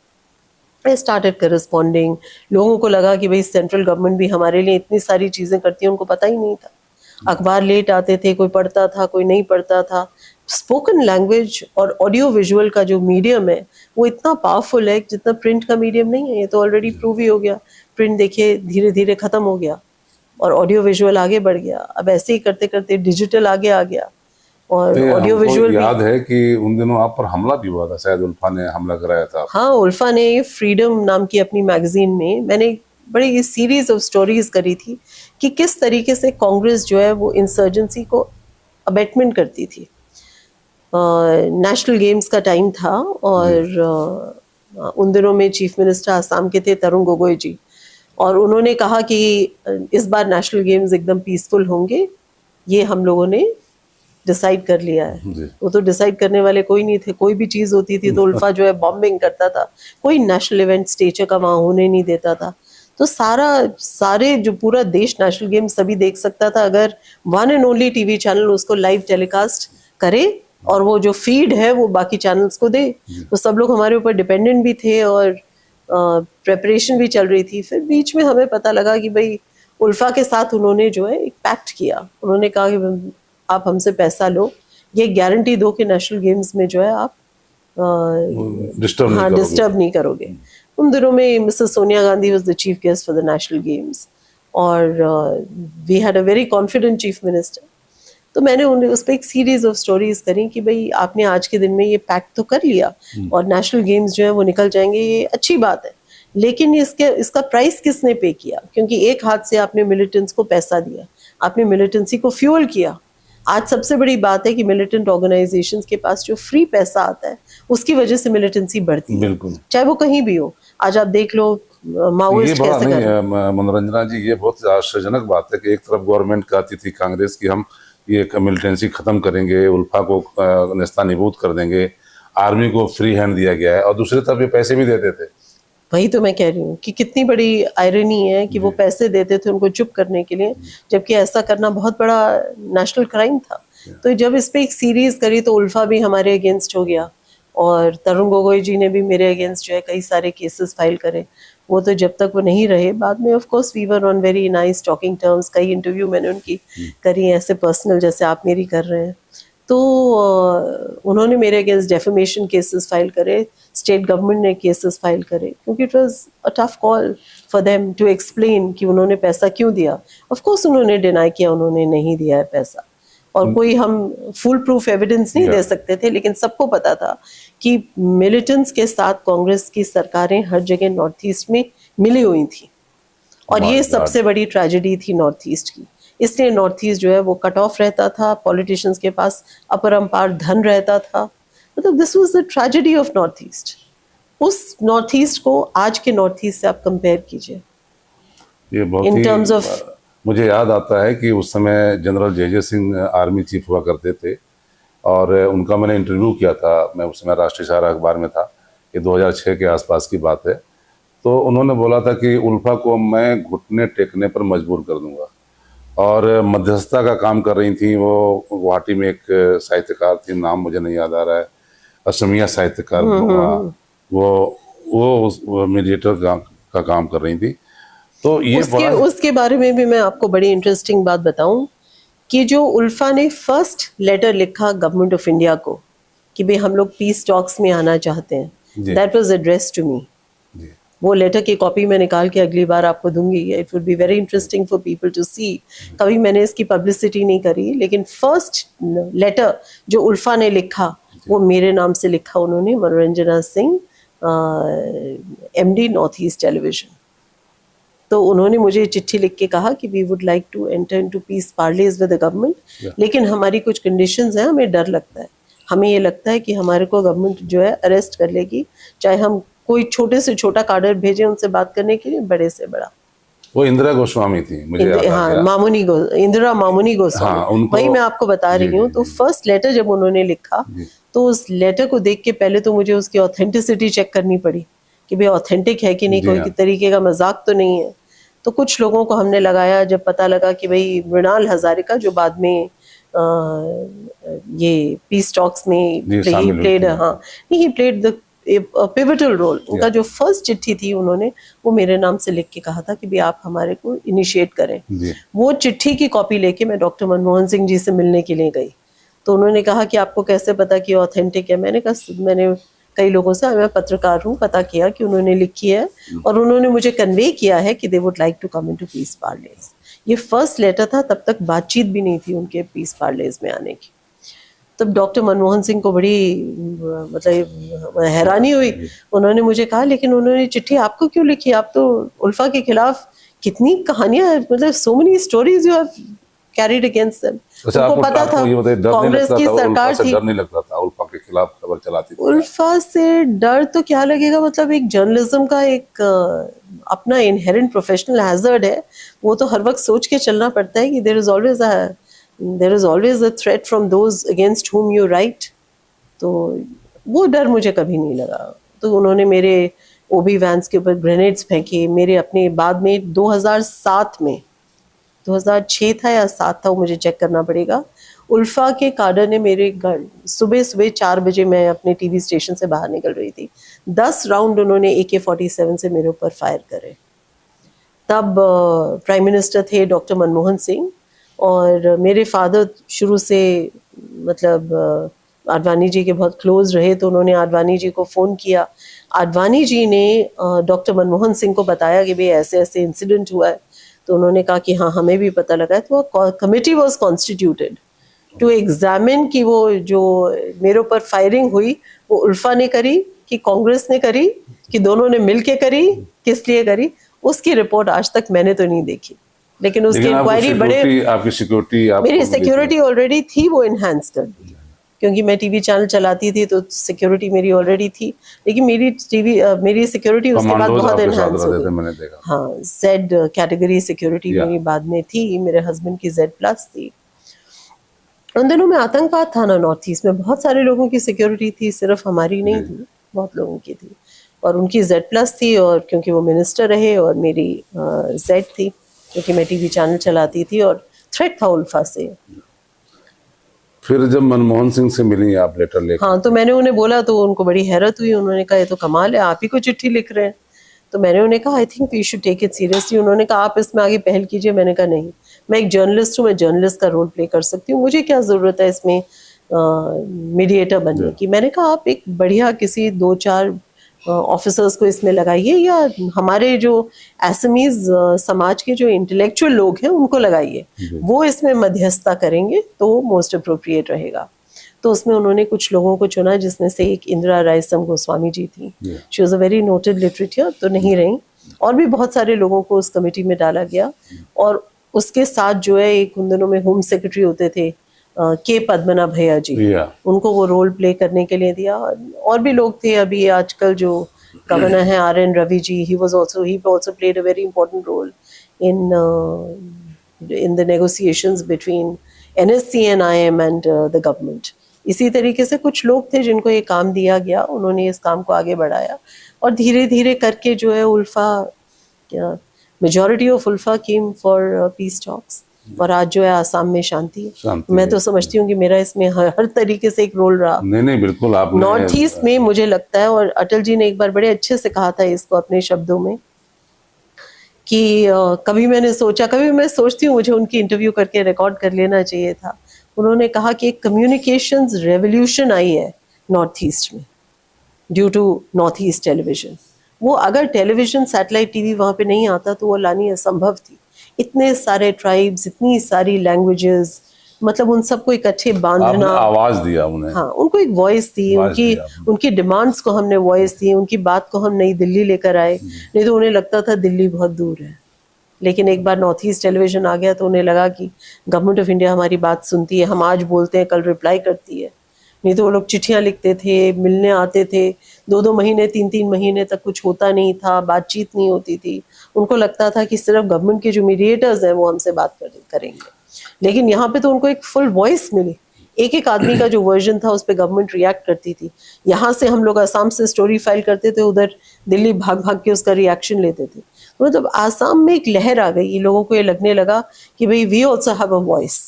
I started corresponding. लोगों को लगा कि भाई सेंट्रल गवर्नमेंट भी हमारे लिए इतनी सारी चीज़ें करती है, उनको पता ही नहीं था। अखबार लेट आते थे, कोई पढ़ता था, कोई नहीं पढ़ता था। स्पोकन लैंग्वेज और ऑडियो विजुअल का जो मीडियम है वो इतना पावरफुल है जितना प्रिंट का मीडियम नहीं है। ये तो ऑलरेडी प्रूव ही हो गया। प्रिंट देखिए धीरे धीरे ख़त्म हो गया और ऑडियो विजुअल आगे बढ़ गया। अब ऐसे ही करते करते डिजिटल आगे आ गया और ऑडियो विजुअल याद है कि उन दिनों आप पर हमला भी हुआ था, शायद उल्फा ने हमला कराया था। हाँ, उल्फा ने फ्रीडम नाम की अपनी मैगजीन में मैंने बड़ी सीरीज ऑफ स्टोरीज करी थी कि किस तरीके से कांग्रेस जो है वो इंसर्जेंसी को अबेटमेंट करती थी। नेशनल गेम्स का टाइम था और उन दिनों में चीफ मिनिस्टर आसाम के थे तरुण गोगोई जी, और उन्होंने कहा कि इस बार नेशनल गेम्स एकदम पीसफुल होंगे, ये हम लोगों ने डिसाइड कर लिया है। वो तो डिसाइड करने वाले कोई नहीं थे। कोई भी चीज़ होती थी तो उल्फा जो है बॉम्बिंग करता था, कोई नेशनल इवेंट स्टेचर का वहाँ होने नहीं देता था। तो सारे जो पूरा देश नेशनल गेम्स सभी देख सकता था अगर one and only TV channel उसको लाइव टेलीकास्ट करे और वो जो फीड है वो बाकी चैनल्स को दे। तो सब लोग हमारे ऊपर डिपेंडेंट भी थे और प्रेपरेशन भी चल रही थी। फिर बीच में हमें पता लगा कि भाई उल्फा के साथ उन्होंने जो है एक पैक्ट किया। उन्होंने कहा कि आप हमसे पैसा लो, ये गारंटी दो कि नेशनल गेम्स में जो है आप डिस्टर्ब नहीं करोगे। उन दिनों में Mrs Sonia Gandhi was the chief guest for the national games और we had a very confident chief minister. तो मैंने उन्हें उस पर एक सीरीज ऑफ स्टोरीज करी कि भाई आपने आज के दिन में ये पैक्ट तो कर लिया और नेशनल गेम्स जो है वो निकल जाएंगे, ये अच्छी बात है, लेकिन इसका प्राइस किसने पे किया? क्योंकि एक हाथ से आपने मिलिटेंट्स को पैसा दिया, आपने मिलिटेंसी को फ्यूल किया। आज सबसे बड़ी बात है कि मिलिटेंट ऑर्गेनाइजेशंस के पास जो फ्री पैसा आता है उसकी वजह से मिलिटेंसी बढ़ती है, बिल्कुल, चाहे वो कहीं भी हो। आज आप देख लो ये माओइस्ट बड़ा कैसे नहीं कर रहे हैं। मनोरंजना जी, ये बहुत आश्चर्यजनक बात है कि एक तरफ गवर्नमेंट कहती थी कांग्रेस की हम ये मिलिटेंसी खत्म करेंगे, उल्फा को नेस्तानीबूत कर देंगे, आर्मी को फ्री हैंड दिया गया है, और दूसरी तरफ ये पैसे भी देते थे। वही तो मैं कह रही हूँ कि कितनी बड़ी आयरनी है कि वो पैसे देते थे उनको चुप करने के लिए, जबकि ऐसा करना बहुत बड़ा नेशनल क्राइम था। तो जब इस पे एक सीरीज करी तो उल्फा भी हमारे अगेंस्ट हो गया और तरुण गोगोई जी ने भी मेरे अगेंस्ट जो है कई सारे केसेस फाइल करे। वो तो जब तक वो नहीं रहे, बाद में of course we were on very nice talking terms. कई इंटरव्यू मैंने उनकी करी ऐसे पर्सनल, जैसे आप मेरी कर रहे हैं। तो उन्होंने मेरे अगेंस्ट डेफेमेशन केसेस फाइल करे, स्टेट गवर्नमेंट ने केसेस फाइल करे, क्योंकि it was a tough call for them to explain कि उन्होंने पैसा क्यों दिया। ऑफ कोर्स उन्होंने डिनाई किया उन्होंने नहीं दिया है पैसा, और कोई हम फुल प्रूफ एविडेंस नहीं दे सकते थे, लेकिन सबको पता था कि मिलिटेंट्स के साथ कांग्रेस की सरकारें हर जगह नॉर्थ ईस्ट में मिली हुई थी, और ये सबसे बड़ी ट्रेजेडी थी नॉर्थ ईस्ट की। इसलिए नॉर्थ ईस्ट जो है वो कट ऑफ रहता था, पॉलिटिशियंस के पास अपरंपार धन रहता था। मतलब this was the tragedy of north east. उस नॉर्थ ईस्ट को आज के नॉर्थ ईस्ट से आप कंपेयर कीजिए ये बहुत इन ही टर्म्स ऑफ। मुझे याद आता है कि उस समय जनरल जे सिंह आर्मी चीफ हुआ करते थे, और उनका मैंने इंटरव्यू किया था। मैं उस समय राष्ट्रीय सहारा अखबार में था, ये 2006 के आसपास की बात है। तो उन्होंने बोला था कि उल्फा को मैं घुटने टेकने पर मजबूर कर दूंगा, और मध्यस्थता का काम कर रही थी वो। गुवाहाटी में एक साहित्यकार थी, नाम मुझे नहीं याद आ रहा है, असमिया साहित्यकार, वो मीडिएटर का काम कर रही थी। तो ये उसके बारे में भी मैं आपको बड़ी इंटरेस्टिंग बात बताऊं कि जो उल्फा ने फर्स्ट लेटर लिखा गवर्नमेंट ऑफ इंडिया को कि भाई हम लोग पीस टॉक्स में आना चाहते हैं, that was addressed to me. वो लेटर की कॉपी मैं निकाल के अगली बार आपको दूंगी। It would be very interesting for people to see. कभी मैंने इसकी पब्लिसिटी नहीं करी, लेकिन फर्स्ट लेटर जो उल्फा ने लिखा वो मेरे नाम से लिखा उन्होंने, Manoranjana Singh, MD North east Television. तो उन्होंने मुझे चिट्ठी लिख के कहा कि we would like to enter into peace parleys with the government, लेकिन हमारी कुछ कंडीशंस हैं, हमें डर लगता है, हमें ये लगता है कि हमारे को गवर्नमेंट जो है अरेस्ट कर लेगी, चाहे हम कोई छोटे से छोटा कार्डर भेजें उनसे बात करने के लिए, बड़े से बड़ा। वो इंदिरा गोस्वामी थी, मुझे याद आ गया। हाँ, इंदिरा मामुनी गोस्वामी, वही मैं आपको बता रही हूँ। तो फर्स्ट लेटर जब उन्होंने लिखा तो उस लेटर को देख के पहले तो मुझे उसकी ऑथेंटिसिटी चेक करनी पड़ी कि भाई ऑथेंटिक है कि नहीं, कोई तरीके का मजाक तो नहीं है। तो कुछ लोगों को हमने लगाया, जब पता लगा कि भाई मृणाल हजारिका जो बाद में ये पीस टॉक्स में he played the pivotal role. उनका जो फर्स्ट चिट्ठी थी उन्होंने वो मेरे नाम से लिख के कहा था कि भाई आप हमारे को इनिशिएट करें। वो चिट्ठी की कॉपी लेके मैं डॉक्टर मनमोहन सिंह जी से मिलने के लिए गई। तो उन्होंने कहा कि आपको कैसे पता कि ऑथेंटिक है? मैंने कहा मैंने कई लोगों से, मैं पत्रकार हूँ, पता किया कि उन्होंने लिखी है और उन्होंने मुझे कन्वे किया है कि they would like to come into peace parleys. ये फर्स्ट लेटर था, तब तक बातचीत भी नहीं थी उनके पीस पार्लेज में आने की। तब डॉक्टर मनमोहन सिंह को बड़ी मतलब हैरानी हुई। उन्होंने मुझे कहा लेकिन उन्होंने चिट्ठी आपको क्यों लिखी? आप तो उल्फा के खिलाफ कितनी कहानियां, मतलब so many stories you have carried against them. उनको पता था कांग्रेस की सरकार थी, डर नहीं लगता था उल्फा के खिलाफ खबर चलाती थी। उल्फा से डर तो क्या लगेगा, मतलब एक जर्नलिज्म का एक अपना इनहेरेंट प्रोफेशनल हैजर्ड है। वो तो हर वक्त सोच के चलना पड़ता है कि there is always a threat from those against whom you write। तो वो डर मुझे कभी नहीं लगा। तो उन्होंने मेरे ओबी वैन्स के ऊपर ग्रेनेड्स फेंके, मेरे अपने बाद में 2007 में, 2006 था या 7 था, वो मुझे चेक करना पड़ेगा, उल्फा के काडर ने मेरे घर सुबह 4 बजे मैं अपने टीवी स्टेशन से बाहर निकल रही थी, 10 राउंड उन्होंने AK-47 से मेरे ऊपर फायर करे। तब प्राइम मिनिस्टर थे डॉक्टर मनमोहन सिंह, और मेरे फादर शुरू से मतलब आडवाणी जी के बहुत क्लोज रहे, तो उन्होंने आडवाणी जी को फ़ोन किया। आडवाणी जी ने डॉक्टर मनमोहन सिंह को बताया कि भाई ऐसे ऐसे इंसिडेंट हुआ है। तो उन्होंने कहा कि हाँ हमें भी पता लगा है। तो committee was constituted to examine कि वो जो मेरे ऊपर फायरिंग हुई वो उल्फा ने करी कि कांग्रेस ने करी कि दोनों ने मिलके करी, किस लिए करी, उसकी रिपोर्ट आज तक मैंने तो नहीं देखी। लेकिन उसकी लेकिन आपको इंक्वायरी बड़े आपकी सिक्योरिटी मेरी सिक्योरिटी ऑलरेडी थी, वो इनहेंस कर दी क्योंकि मैं टीवी चैनल चलाती थी तो सिक्योरिटी मेरी ऑलरेडी थी। लेकिन मेरी सिक्योरिटी उसके बाद बहुत इनहेंस हो गई। मैंने देखा। हाँ, जेड कैटेगरी सिक्योरिटी मेरी बाद में थी, मेरे हस्बैंड की Z+ थी। उन दिनों में आतंकवाद था ना नॉर्थ ईस्ट में, बहुत सारे लोगों की सिक्योरिटी थी, सिर्फ हमारी नहीं थी, बहुत लोगों की थी। और उनकी Z+ थी, और क्योंकि वो मिनिस्टर रहे, और मेरी Z थी क्योंकि मैं टीवी चैनल चलाती थी, और थ्रेट था उल्फा से। फिर जब मनमोहन सिंह से मिली आप लेटर लेकर, हाँ, तो मैंने उन्हें बोला तो उनको बड़ी हैरत हुई। उन्होंने कहा ये तो कमाल है, आप ही को चिट्ठी लिख रहे हैं। तो मैंने उन्हें कहा I think we should take it seriously. उन्होंने कहा आप इसमें आगे पहल कीजिए। मैंने कहा नहीं, मैं एक जर्नलिस्ट हूँ, मैं जर्नलिस्ट का रोल प्ले कर सकती हूँ, मुझे क्या ज़रूरत है इसमें मीडिएटर बनने की। मैंने कहा आप एक बढ़िया किसी 2-4 ऑफिसर्स को इसमें लगाइए, या हमारे जो असमीज समाज के जो इंटेलेक्चुअल लोग हैं उनको लगाइए, वो इसमें मध्यस्थता करेंगे तो मोस्ट अप्रोप्रिएट रहेगा। तो उसमें उन्होंने कुछ लोगों को चुना, जिसमें से एक इंदिरा रायसम गोस्वामी जी थी। She was a very noted literature, तो नहीं रही, और भी बहुत सारे लोगों को उस कमेटी में डाला गया। और उसके साथ जो है एक उन दिनों में होम सेक्रेटरी होते थे के पद्मनाभ भैया जी, उनको वो रोल प्ले करने के लिए दिया। और भी लोग थे, अभी आजकल जो गवर्नर हैं RN Ravi ji, he also played a very important role in the negotiations between NSC and IM and the government. इसी तरीके से कुछ लोग थे जिनको ये काम दिया गया, उन्होंने इस काम को आगे बढ़ाया, और धीरे धीरे करके जो है ULFA, majority of ULFA came for peace talks, और आज जो है आसाम में शांति है। मैं तो समझती हूँ कि मेरा इसमें हर तरीके से एक रोल रहा। नहीं बिल्कुल, आपने नॉर्थ ईस्ट में मुझे लगता है, और अटल जी ने एक बार बड़े अच्छे से कहा था इसको अपने शब्दों में, कि कभी मैं सोचती हूँ मुझे उनकी इंटरव्यू करके रिकॉर्ड कर लेना चाहिए था। उन्होंने कहा कि एक कम्युनिकेशंस रेवोल्यूशन आई है नॉर्थ ईस्ट में due to north east television. वो अगर टेलीविजन सैटेलाइट टीवी वहाँ पे नहीं आता तो वो लानी असंभव थी। इतने सारे ट्राइब्स, इतनी सारी लैंग्वेजेस, मतलब उन सबको इकट्ठे बांधना, आवाज दिया उन्हें, हाँ, उनको एक वॉइस दी, उनकी डिमांड्स को हमने वॉइस दी, उनकी बात को हम नई दिल्ली लेकर आए। नहीं तो उन्हें लगता था दिल्ली बहुत दूर है, लेकिन एक बार नॉर्थ ईस्ट टेलीविजन आ गया तो उन्हें लगा कि गवर्नमेंट ऑफ इंडिया हमारी बात सुनती है, हम आज बोलते हैं कल रिप्लाई करती है। नहीं तो वो लोग चिट्ठियां लिखते थे, मिलने आते थे, 2-2 महीने 3-3 महीने तक कुछ होता नहीं था, बातचीत नहीं होती थी। उनको लगता था कि सिर्फ गवर्नमेंट के जो मीडिएटर्स हैं वो हमसे बात करेंगे, लेकिन यहाँ पे तो उनको एक फुल वॉइस मिली। एक एक आदमी का जो वर्जन था उस पर गवर्नमेंट रिएक्ट करती थी। यहाँ से हम लोग आसाम से स्टोरी फाइल करते थे, उधर दिल्ली भाग भाग के उसका रिएक्शन लेते थे। तो मतलब आसाम में एक लहर आ गई, लोगों को ये लगने लगा कि भाई we also have a voice.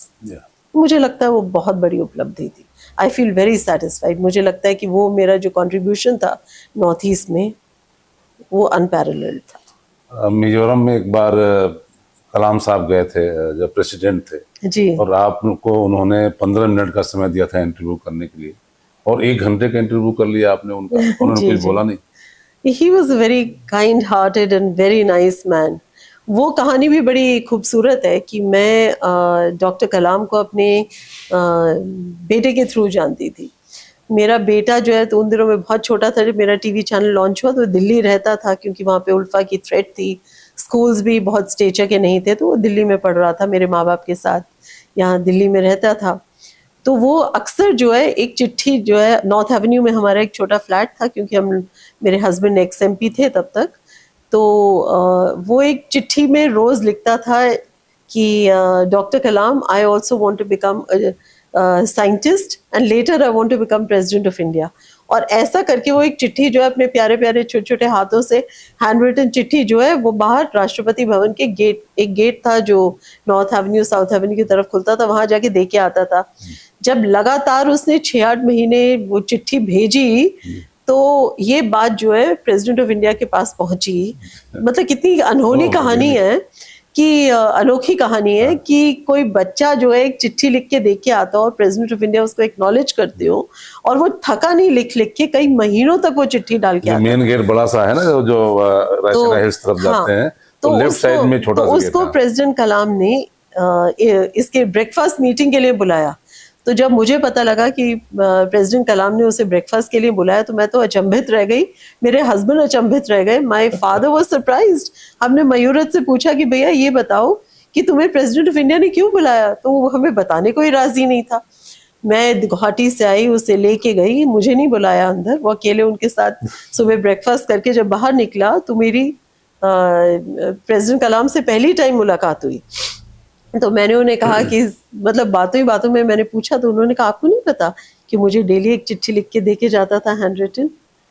मुझे लगता है वो बहुत बड़ी उपलब्धि थी। I feel very satisfied. मुझे लगता है कि वो मेरा जो कंट्रीब्यूशन था नॉर्थ ईस्ट में वो अनपैरेलल्ड था। मिजोरम में एक बार कलाम साहब गए थे जब प्रेसिडेंट थे जी, और आपको उन्होंने 15 मिनट का समय दिया था इंटरव्यू करने के लिए, और 1 घंटे का इंटरव्यू कर लिया आपने उनका, उन्होंने कुछ बोला नहीं? He was a very kind-hearted and very nice man. वो कहानी भी बड़ी खूबसूरत है कि मैं डॉक्टर कलाम को अपने बेटे के थ्रू जानती थी। मेरा बेटा जो है तो उन दिनों में बहुत छोटा था जब मेरा टीवी चैनल लॉन्च हुआ, तो दिल्ली रहता था क्योंकि वहाँ पे उल्फा की थ्रेट थी, स्कूल्स भी बहुत स्टेचर के नहीं थे, तो वो दिल्ली में पढ़ रहा था मेरे माँ बाप के साथ, यहाँ दिल्ली में रहता था। तो वो अक्सर जो है एक चिट्ठी जो है, नॉर्थ एवेन्यू में हमारा एक छोटा फ्लैट था क्योंकि मेरे हस्बैंड XMP थे तब तक, तो वो एक चिट्ठी में रोज लिखता था कि doctor Kalam, I also want to become scientist and later I want to become president of India. और ऐसा करके वो एक चिट्ठी जो है अपने प्यारे प्यारे छोटे छोटे हाथों से हैंड रिटन चिट्ठी जो है वो बाहर राष्ट्रपति भवन के एक गेट था जो नॉर्थ एवेन्यू साउथ एवेन्यू की तरफ खुलता था, वहां जाके दे के आता था। जब लगातार उसने 6-8 महीने वो चिट्ठी भेजी तो ये बात जो है प्रेसिडेंट ऑफ इंडिया के पास पहुंची। मतलब कितनी अनहोनी कहानी है कि अनोखी कहानी है कि कोई बच्चा जो है एक चिट्ठी लिख के दे के आता हो और प्रेसिडेंट ऑफ इंडिया उसको एक्नॉलेज करते हो, और वो थका नहीं लिख के कई महीनों तक वो चिट्ठी डाल के आता। मेन गेट बड़ा सा है ना जो रायसीना हिल्स तरफ जाते हैं, तो लेफ्ट साइड में छोटा सा गेट है। उसको प्रेसिडेंट कलाम ने इसके ब्रेकफास्ट मीटिंग के लिए बुलाया। तो जब मुझे पता लगा कि प्रेसिडेंट कलाम ने उसे ब्रेकफास्ट के लिए बुलाया तो मैं तो अचंभित रह गई, मेरे हस्बैंड अचंभित रह गए, माय फादर वाज सरप्राइज्ड। हमने मयूरत से पूछा कि भैया ये बताओ कि तुम्हें प्रेसिडेंट ऑफ इंडिया ने क्यों बुलाया, तो वो हमें बताने को ही राजी नहीं था। मैं गुवाहाटी से आई, उसे लेके गई, मुझे नहीं बुलाया अंदर, वो अकेले उनके साथ सुबह ब्रेकफास्ट करके जब बाहर निकला तो मेरी प्रेसिडेंट कलाम से पहली टाइम मुलाकात हुई। तो मैंने उन्हें कहा कि मतलब बातों ही बातों में मैंने पूछा तो उन्होंने कहा आपको नहीं पता कि मुझे डेली एक चिट्ठी लिख के दे के जाता था, हैंड रिटन,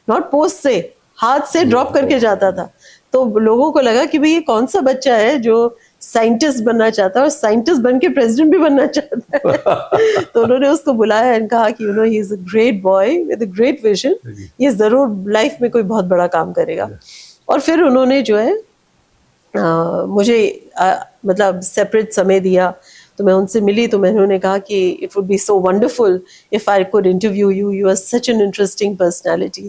नॉट पोस्ट से, हाथ से ड्रॉप करके जाता था। तो लोगों को लगा कि भाई ये कौन सा बच्चा है जो साइंटिस्ट बनना चाहता है और साइंटिस्ट बन के प्रेसिडेंट भी बनना चाहता है। तो उन्होंने उसको बुलाया और कहा कि he is a great boy with a great vision, ये जरूर लाइफ में कोई बहुत बड़ा काम करेगा। और फिर उन्होंने जो है मुझे मतलब सेपरेट समय दिया, तो मैं उनसे मिली तो मैंने उन्हें कहा कि it would be so wonderful if I could interview you, you are such an interesting personality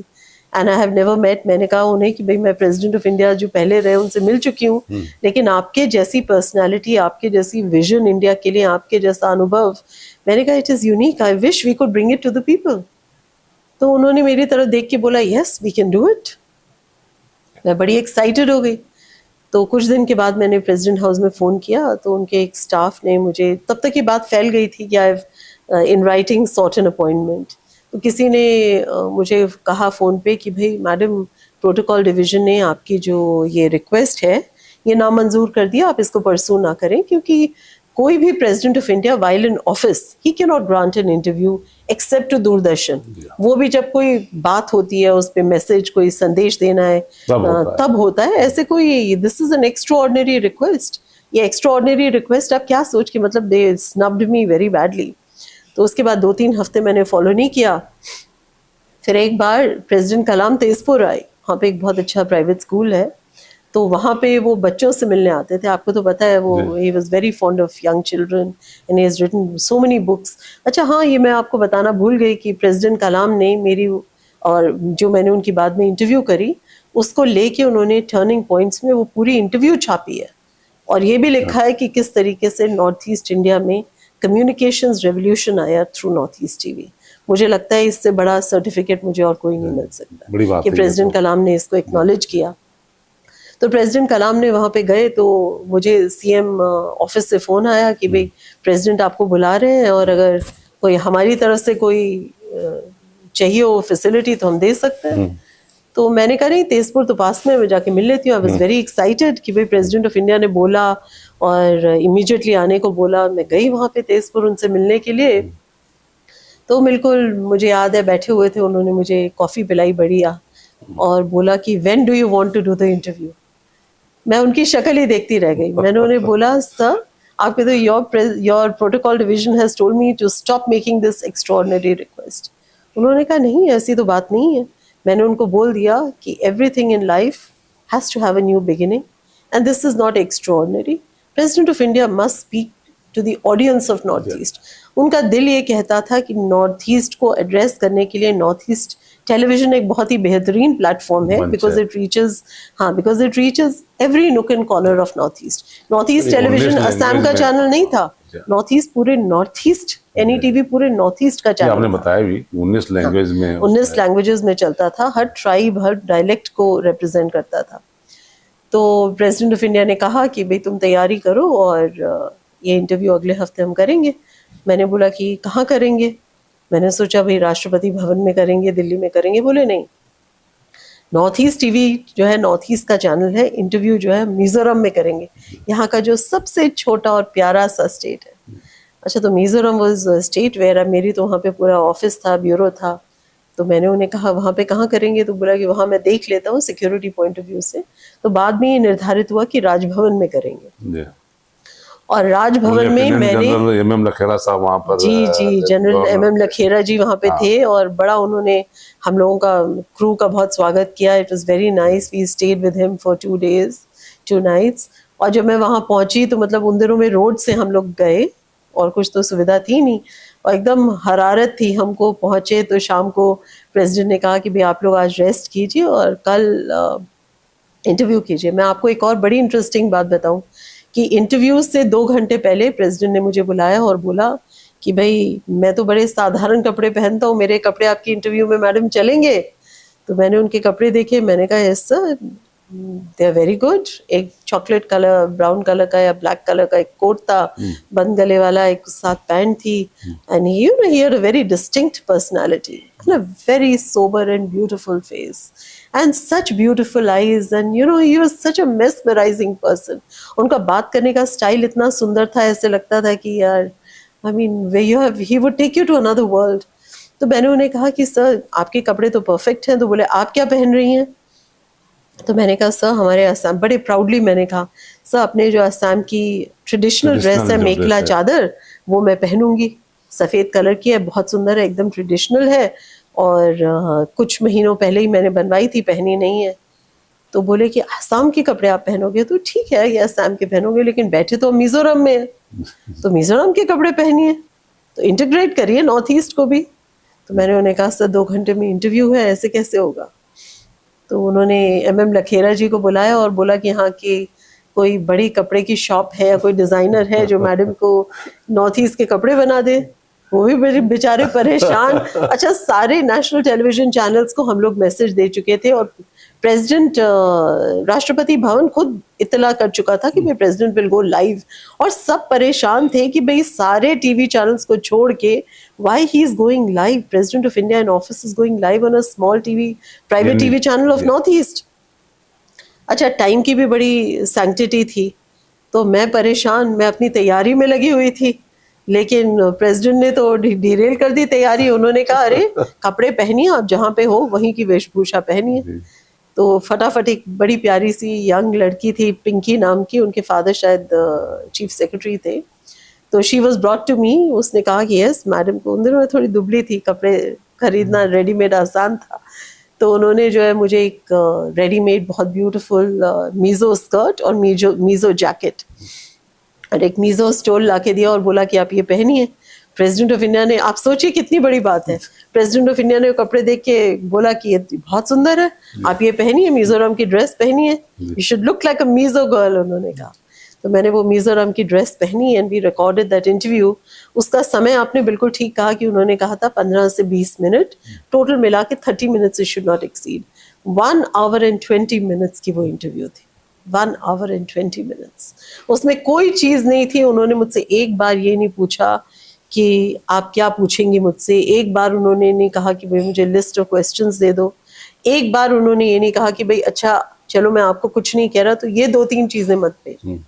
and I have never met. मैंने कहा उन्हें कि भाई मैं प्रेसिडेंट ऑफ इंडिया जो पहले रहे उनसे मिल चुकी हूँ, लेकिन आपके जैसी पर्सनालिटी, आपके जैसी विजन इंडिया के लिए, आपके जैसा अनुभव, मैंने कहा it is unique, I wish we could bring it to the people. तो उन्होंने मेरी तरफ देख के बोला yes we can do it. मैं बड़ी एक्साइटेड हो गई। तो कुछ दिन के बाद मैंने प्रेसिडेंट हाउस में फ़ोन किया तो उनके एक स्टाफ ने मुझे, तब तक ये बात फैल गई थी कि I have in writing short an appointment, तो किसी ने मुझे कहा फ़ोन पे कि भाई मैडम प्रोटोकॉल डिवीज़न ने आपकी जो ये रिक्वेस्ट है ये नामंजूर कर दिया, आप इसको परसू ना करें, क्योंकि कोई भी president of India while in office he can not grant an interview except to Doordarshan. वो भी जब कोई बात होती है उस पे मैसेज, कोई संदेश देना है तब होता है। ऐसे कोई this is an extraordinary request, ये एक्स्ट्राऑर्डिनरी रिक्वेस्ट आप क्या सोच के, मतलब दे स्नब्ड मी वेरी बैडली। तो उसके बाद 2-3 हफ्ते मैंने फॉलो नहीं किया। फिर एक बार प्रेसिडेंट कलाम तेजपुर आए, वहाँ पे एक बहुत अच्छा प्राइवेट स्कूल है, तो वहाँ पे वो बच्चों से मिलने आते थे। आपको तो पता है वो he was very fond of young children and he has written so many books. अच्छा हाँ, ये मैं आपको बताना भूल गई कि प्रेसिडेंट कलाम ने मेरी, और जो मैंने उनकी बाद में इंटरव्यू करी, उसको लेके उन्होंने टर्निंग पॉइंट्स में वो पूरी इंटरव्यू छापी है, और ये भी लिखा है कि किस तरीके से नॉर्थ ईस्ट इंडिया में कम्युनिकेशंस रेवोल्यूशन आया थ्रू नॉर्थ ईस्ट टीवी। मुझे लगता है इससे बड़ा सर्टिफिकेट मुझे और कोई नहीं मिल सकता कि प्रेसिडेंट कलाम ने इसको एक्नॉलेज किया। तो प्रेसिडेंट कलाम ने वहाँ पे गए तो मुझे सीएम ऑफिस से फ़ोन आया कि भाई प्रेसिडेंट आपको बुला रहे हैं और अगर कोई हमारी तरफ से कोई चाहिए हो फैसिलिटी तो हम दे सकते हैं। तो मैंने कहा नहीं, तेजपुर तो पास में, मैं जाके मिल लेती हूँ। आई वाज वेरी एक्साइटेड कि भाई प्रेसिडेंट ऑफ इंडिया ने बोला और इमीडिएटली आने को बोला। मैं गई वहाँ पे तेजपुर उनसे मिलने के लिए। तो बिल्कुल मुझे याद है बैठे हुए थे, उन्होंने मुझे कॉफ़ी पिलाई बढ़िया और बोला कि when do you want to do the interview. मैं उनकी शक्ल ही देखती रह गई। मैंने उन्हें बोला सर आपके तो your protocol division has told me to stop making this extraordinary request. उन्होंने कहा नहीं ऐसी तो बात नहीं है। मैंने उनको बोल दिया कि everything in life has to have a new beginning and this is not extraordinary. President of India must speak to the audience of north east. उनका दिल ये कहता था कि नॉर्थ ईस्ट को एड्रेस करने के लिए नॉर्थ ईस्ट टेलीविजन एक बहुत ही बेहतरीन प्लेटफॉर्म है, because it reaches every nook and corner of north east. North east television Assam का चैनल नहीं था, नॉर्थ ईस्ट पूरे नॉर्थ ईस्ट एनईटीवी पूरे नॉर्थ ईस्ट का चैनल आपने बताया भी 19 लैंग्वेज में, 19 लैंग्वेजेस में चलता था, हर ट्राइब हर डायलेक्ट को रिप्रेजेंट करता था। तो प्रेसिडेंट ऑफ इंडिया ने कहा कि भाई तुम तैयारी करो और ये इंटरव्यू अगले हफ्ते हम करेंगे। मैंने बोला कि कहाँ करेंगे? मैंने सोचा भाई राष्ट्रपति भवन में करेंगे, दिल्ली में करेंगे। बोले नहीं, नॉर्थ ईस्ट टीवी जो है नॉर्थ ईस्ट का चैनल है, इंटरव्यू जो है मिजोरम में करेंगे, यहाँ का जो सबसे छोटा और प्यारा सा स्टेट है। अच्छा, तो मिजोरम वाज स्टेट वेयर मेरी तो वहाँ पे पूरा ऑफिस था, ब्यूरो था। तो मैंने उन्हें कहा वहाँ पे कहाँ करेंगे? तो बोला कि वहाँ मैं देख लेता हूँ सिक्योरिटी पॉइंट ऑफ व्यू से। तो बाद में ये निर्धारित हुआ कि राजभवन में करेंगे। और राजभवन में मैंने एमएम लखेरा साहब वहाँ पर, जी जनरल एमएम लखेरा जी वहाँ पे थे और बड़ा उन्होंने हम लोगों का क्रू का बहुत स्वागत किया। It was very nice. We stayed with him for 2 days 2 nights। और जब मैं वहाँ पहुँची तो मतलब उन दिनों में रोड से हम लोग गए और कुछ तो सुविधा थी नहीं और एकदम हरारत थी। हमको पहुँचे तो शाम को प्रेसिडेंट ने कहा कि भाई आप लोग आज रेस्ट कीजिए और कल इंटरव्यू कीजिए। मैं आपको एक और बड़ी इंटरेस्टिंग बात बताऊं कि इंटरव्यू से 2 घंटे पहले प्रेसिडेंट ने मुझे बुलाया और बोला कि भाई मैं तो बड़े साधारण कपड़े पहनता हूँ, मेरे कपड़े आपकी इंटरव्यू में मैडम चलेंगे? तो मैंने उनके कपड़े देखे, मैंने कहा yes sir, they are very good. एक चॉकलेट कलर, ब्राउन कलर का या ब्लैक कलर का एक कोट था, बंद गले वाला, एक साथ पैंट थी, and you know he had a very distinct personality and a very sober and beautiful face and such beautiful eyes, and you know he was such a mesmerizing person. उनका बात करने का स्टाइल इतना सुंदर था, ऐसे लगता था कि यार I mean where you have he would take you to another world. तो मैंने उन्हें कहा कि सर आपके कपड़े तो परफेक्ट हैं। तो बोले आप क्या पहन रही हैं? तो मैंने कहा सर हमारे असम, बड़े प्राउडली मैंने कहा सर अपने जो असम की ट्रेडिशनल ड्रेस है, जो मेखला dress है। चादर, वो मैं पहनूंगी, सफ़ेद कलर की है, बहुत सुंदर है, एकदम ट्रेडिशनल है, और कुछ महीनों पहले ही मैंने बनवाई थी, पहनी नहीं है। तो बोले कि असम के कपड़े आप पहनोगे तो ठीक है, ये असम के पहनोगे, लेकिन बैठे तो मिजोरम में है, तो मिजोरम के कपड़े पहनिए, तो इंटीग्रेट करिए नॉर्थ ईस्ट को भी। तो मैंने उन्हें कहा सर 2 घंटे में इंटरव्यू है, ऐसे कैसे होगा? तो उन्होंने MM लखेरा जी को बुलाया और बोला कि हाँ कि कोई बड़ी कपड़े की शॉप है या कोई डिज़ाइनर है जो मैडम को नॉर्थ ईस्ट के कपड़े बना दे। वो भी बड़े बेचारे परेशान। अच्छा, सारे नेशनल टेलीविजन चैनल्स को हम लोग मैसेज दे चुके थे, और प्रेसिडेंट, राष्ट्रपति भवन खुद इत्तला कर चुका था कि भाई प्रेसिडेंट विल गो लाइव, और सब परेशान थे कि भाई सारे टीवी चैनल्स को छोड़ के why he is going live, president of India in office is going live on a small TV, private TV channel of north east. अच्छा, टाइम की भी बड़ी सैंक्टिटी थी, तो मैं परेशान, मैं अपनी तैयारी में लगी हुई थी, लेकिन प्रेसिडेंट ने तो डिरेल कर दी तैयारी। उन्होंने कहा अरे कपड़े पहनिए, आप जहाँ पे हो वहीं की वेशभूषा पहनिए। तो फटाफट एक बड़ी प्यारी सी यंग लड़की थी, पिंकी नाम की, उनके फादर शायद चीफ सेक्रेटरी थे, तो she was brought to me. उसने कहा कि यस मैडम को, उन दिनों में थोड़ी दुबली थी, कपड़े खरीदना रेडीमेड आसान था, तो उन्होंने जो है मुझे एक रेडीमेड बहुत ब्यूटीफुल मीज़ो स्कर्ट और मीज़ो जैकेट और एक मीज़ो स्टोल ला के दिया और बोला कि आप ये पहनिए। प्रेसिडेंट ऑफ इंडिया ने, आप सोचिए कितनी बड़ी बात है, प्रेसिडेंट ऑफ इंडिया ने कपड़े देख के बोला कि ये बहुत सुंदर है, आप ये पहनिए, मिजोरम की ड्रेस पहनिए, you should look like a Mizo girl, उन्होंने कहा। तो मैंने वो मिजोरम की ड्रेस पहनी and we recorded that interview. उसका समय आपने बिल्कुल ठीक कहा कि उन्होंने कहा था 15 से 20 मिनट, टोटल मिला के 30 minutes it should not exceed. 1 hour and 20 minutes की वो इंटरव्यू थी, 1 hour and 20 minutes। उसमें कोई चीज़ नहीं थी। उन्होंने मुझसे एक बार ये नहीं पूछा कि आप क्या पूछेंगी मुझसे, एक बार उन्होंने नहीं कहा कि भाई मुझे लिस्ट ऑफ क्वेश्चंस दे दो, एक बार उन्होंने ये नहीं कहा कि भाई अच्छा चलो मैं आपको कुछ नहीं कह रहा, तो ये 2-3 चीज़ें मत भेजिए।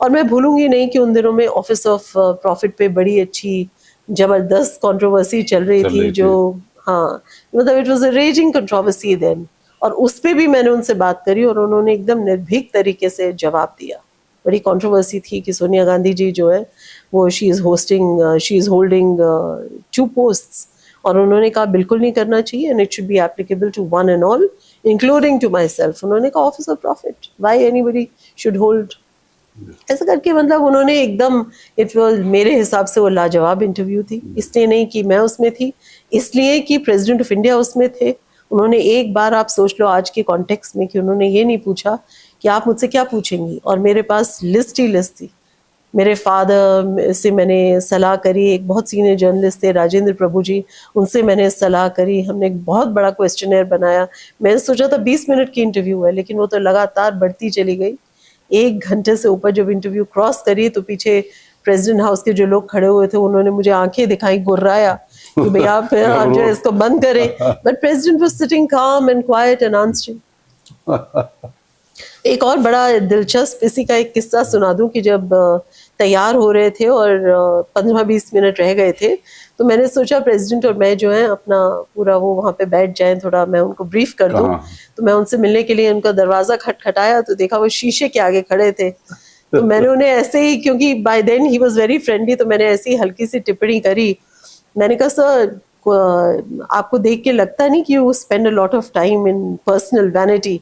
और मैं भूलूंगी नहीं कि उन दिनों में ऑफिस ऑफ प्रॉफिट पे बड़ी अच्छी जबरदस्त कंट्रोवर्सी चल रही थी, जो हाँ मतलब it was a raging controversy then, और उस पे भी मैंने उनसे बात करी और उन्होंने एकदम निर्भीक तरीके से जवाब दिया। बड़ी कंट्रोवर्सी थी कि सोनिया गांधी जी जो है वो शी इज़ होल्डिंग 2 पोस्ट्स, और उन्होंने कहा बिल्कुल नहीं करना चाहिए and it should be applicable to one and all including to my self. उन्होंने कहा office of profit, why anybody should hold, ऐसा करके मतलब उन्होंने एकदम, इट वाज मेरे हिसाब से वो लाजवाब इंटरव्यू थी। इसलिए नहीं कि मैं उसमें थी, इसलिए कि प्रेसिडेंट ऑफ इंडिया उसमें थे। उन्होंने एक बार, आप सोच लो आज के कॉन्टेक्स्ट में, कि उन्होंने ये नहीं पूछा कि आप मुझसे क्या पूछेंगी, और मेरे पास लिस्ट ही लिस्ट थी। मेरे फादर से मैंने सलाह करी, एक बहुत सीनियर जर्नलिस्ट थे राजेंद्र प्रभु जी, उनसे मैंने सलाह करी, हमने एक बहुत बड़ा क्वेश्चनर बनाया। मैंने सोचा था 20 मिनट की इंटरव्यू है, लेकिन वो तो लगातार बढ़ती चली गई। 1 घंटे से ऊपर जब इंटरव्यू क्रॉस करी तो पीछे प्रेसिडेंट हाउस के जो लोग खड़े हुए थे उन्होंने मुझे आंखें दिखाई, गुर्राया कि भैया आप जो है इसको बंद करें, बट प्रेसिडेंट वाज सिटिंग काम एंड क्वाइट एंड आंसरिंग। एक और बड़ा दिलचस्प इसी का एक किस्सा सुना दूं कि जब तैयार हो रहे थे और 15-20 मिनट रह गए थे, तो मैंने सोचा प्रेसिडेंट और मैं जो है अपना पूरा वो वहाँ पे बैठ जाएं, थोड़ा मैं उनको ब्रीफ कर दूं। तो मैं उनसे मिलने के लिए उनका दरवाज़ा खटखटाया तो देखा वो शीशे के आगे खड़े थे। तो मैंने उन्हें ऐसे ही, क्योंकि by then he was very friendly, तो मैंने ऐसी हल्की सी टिप्पणी करी। मैंने कहा सर आपको देख के लगता नहीं कि you spend a lot of time in personal vanity?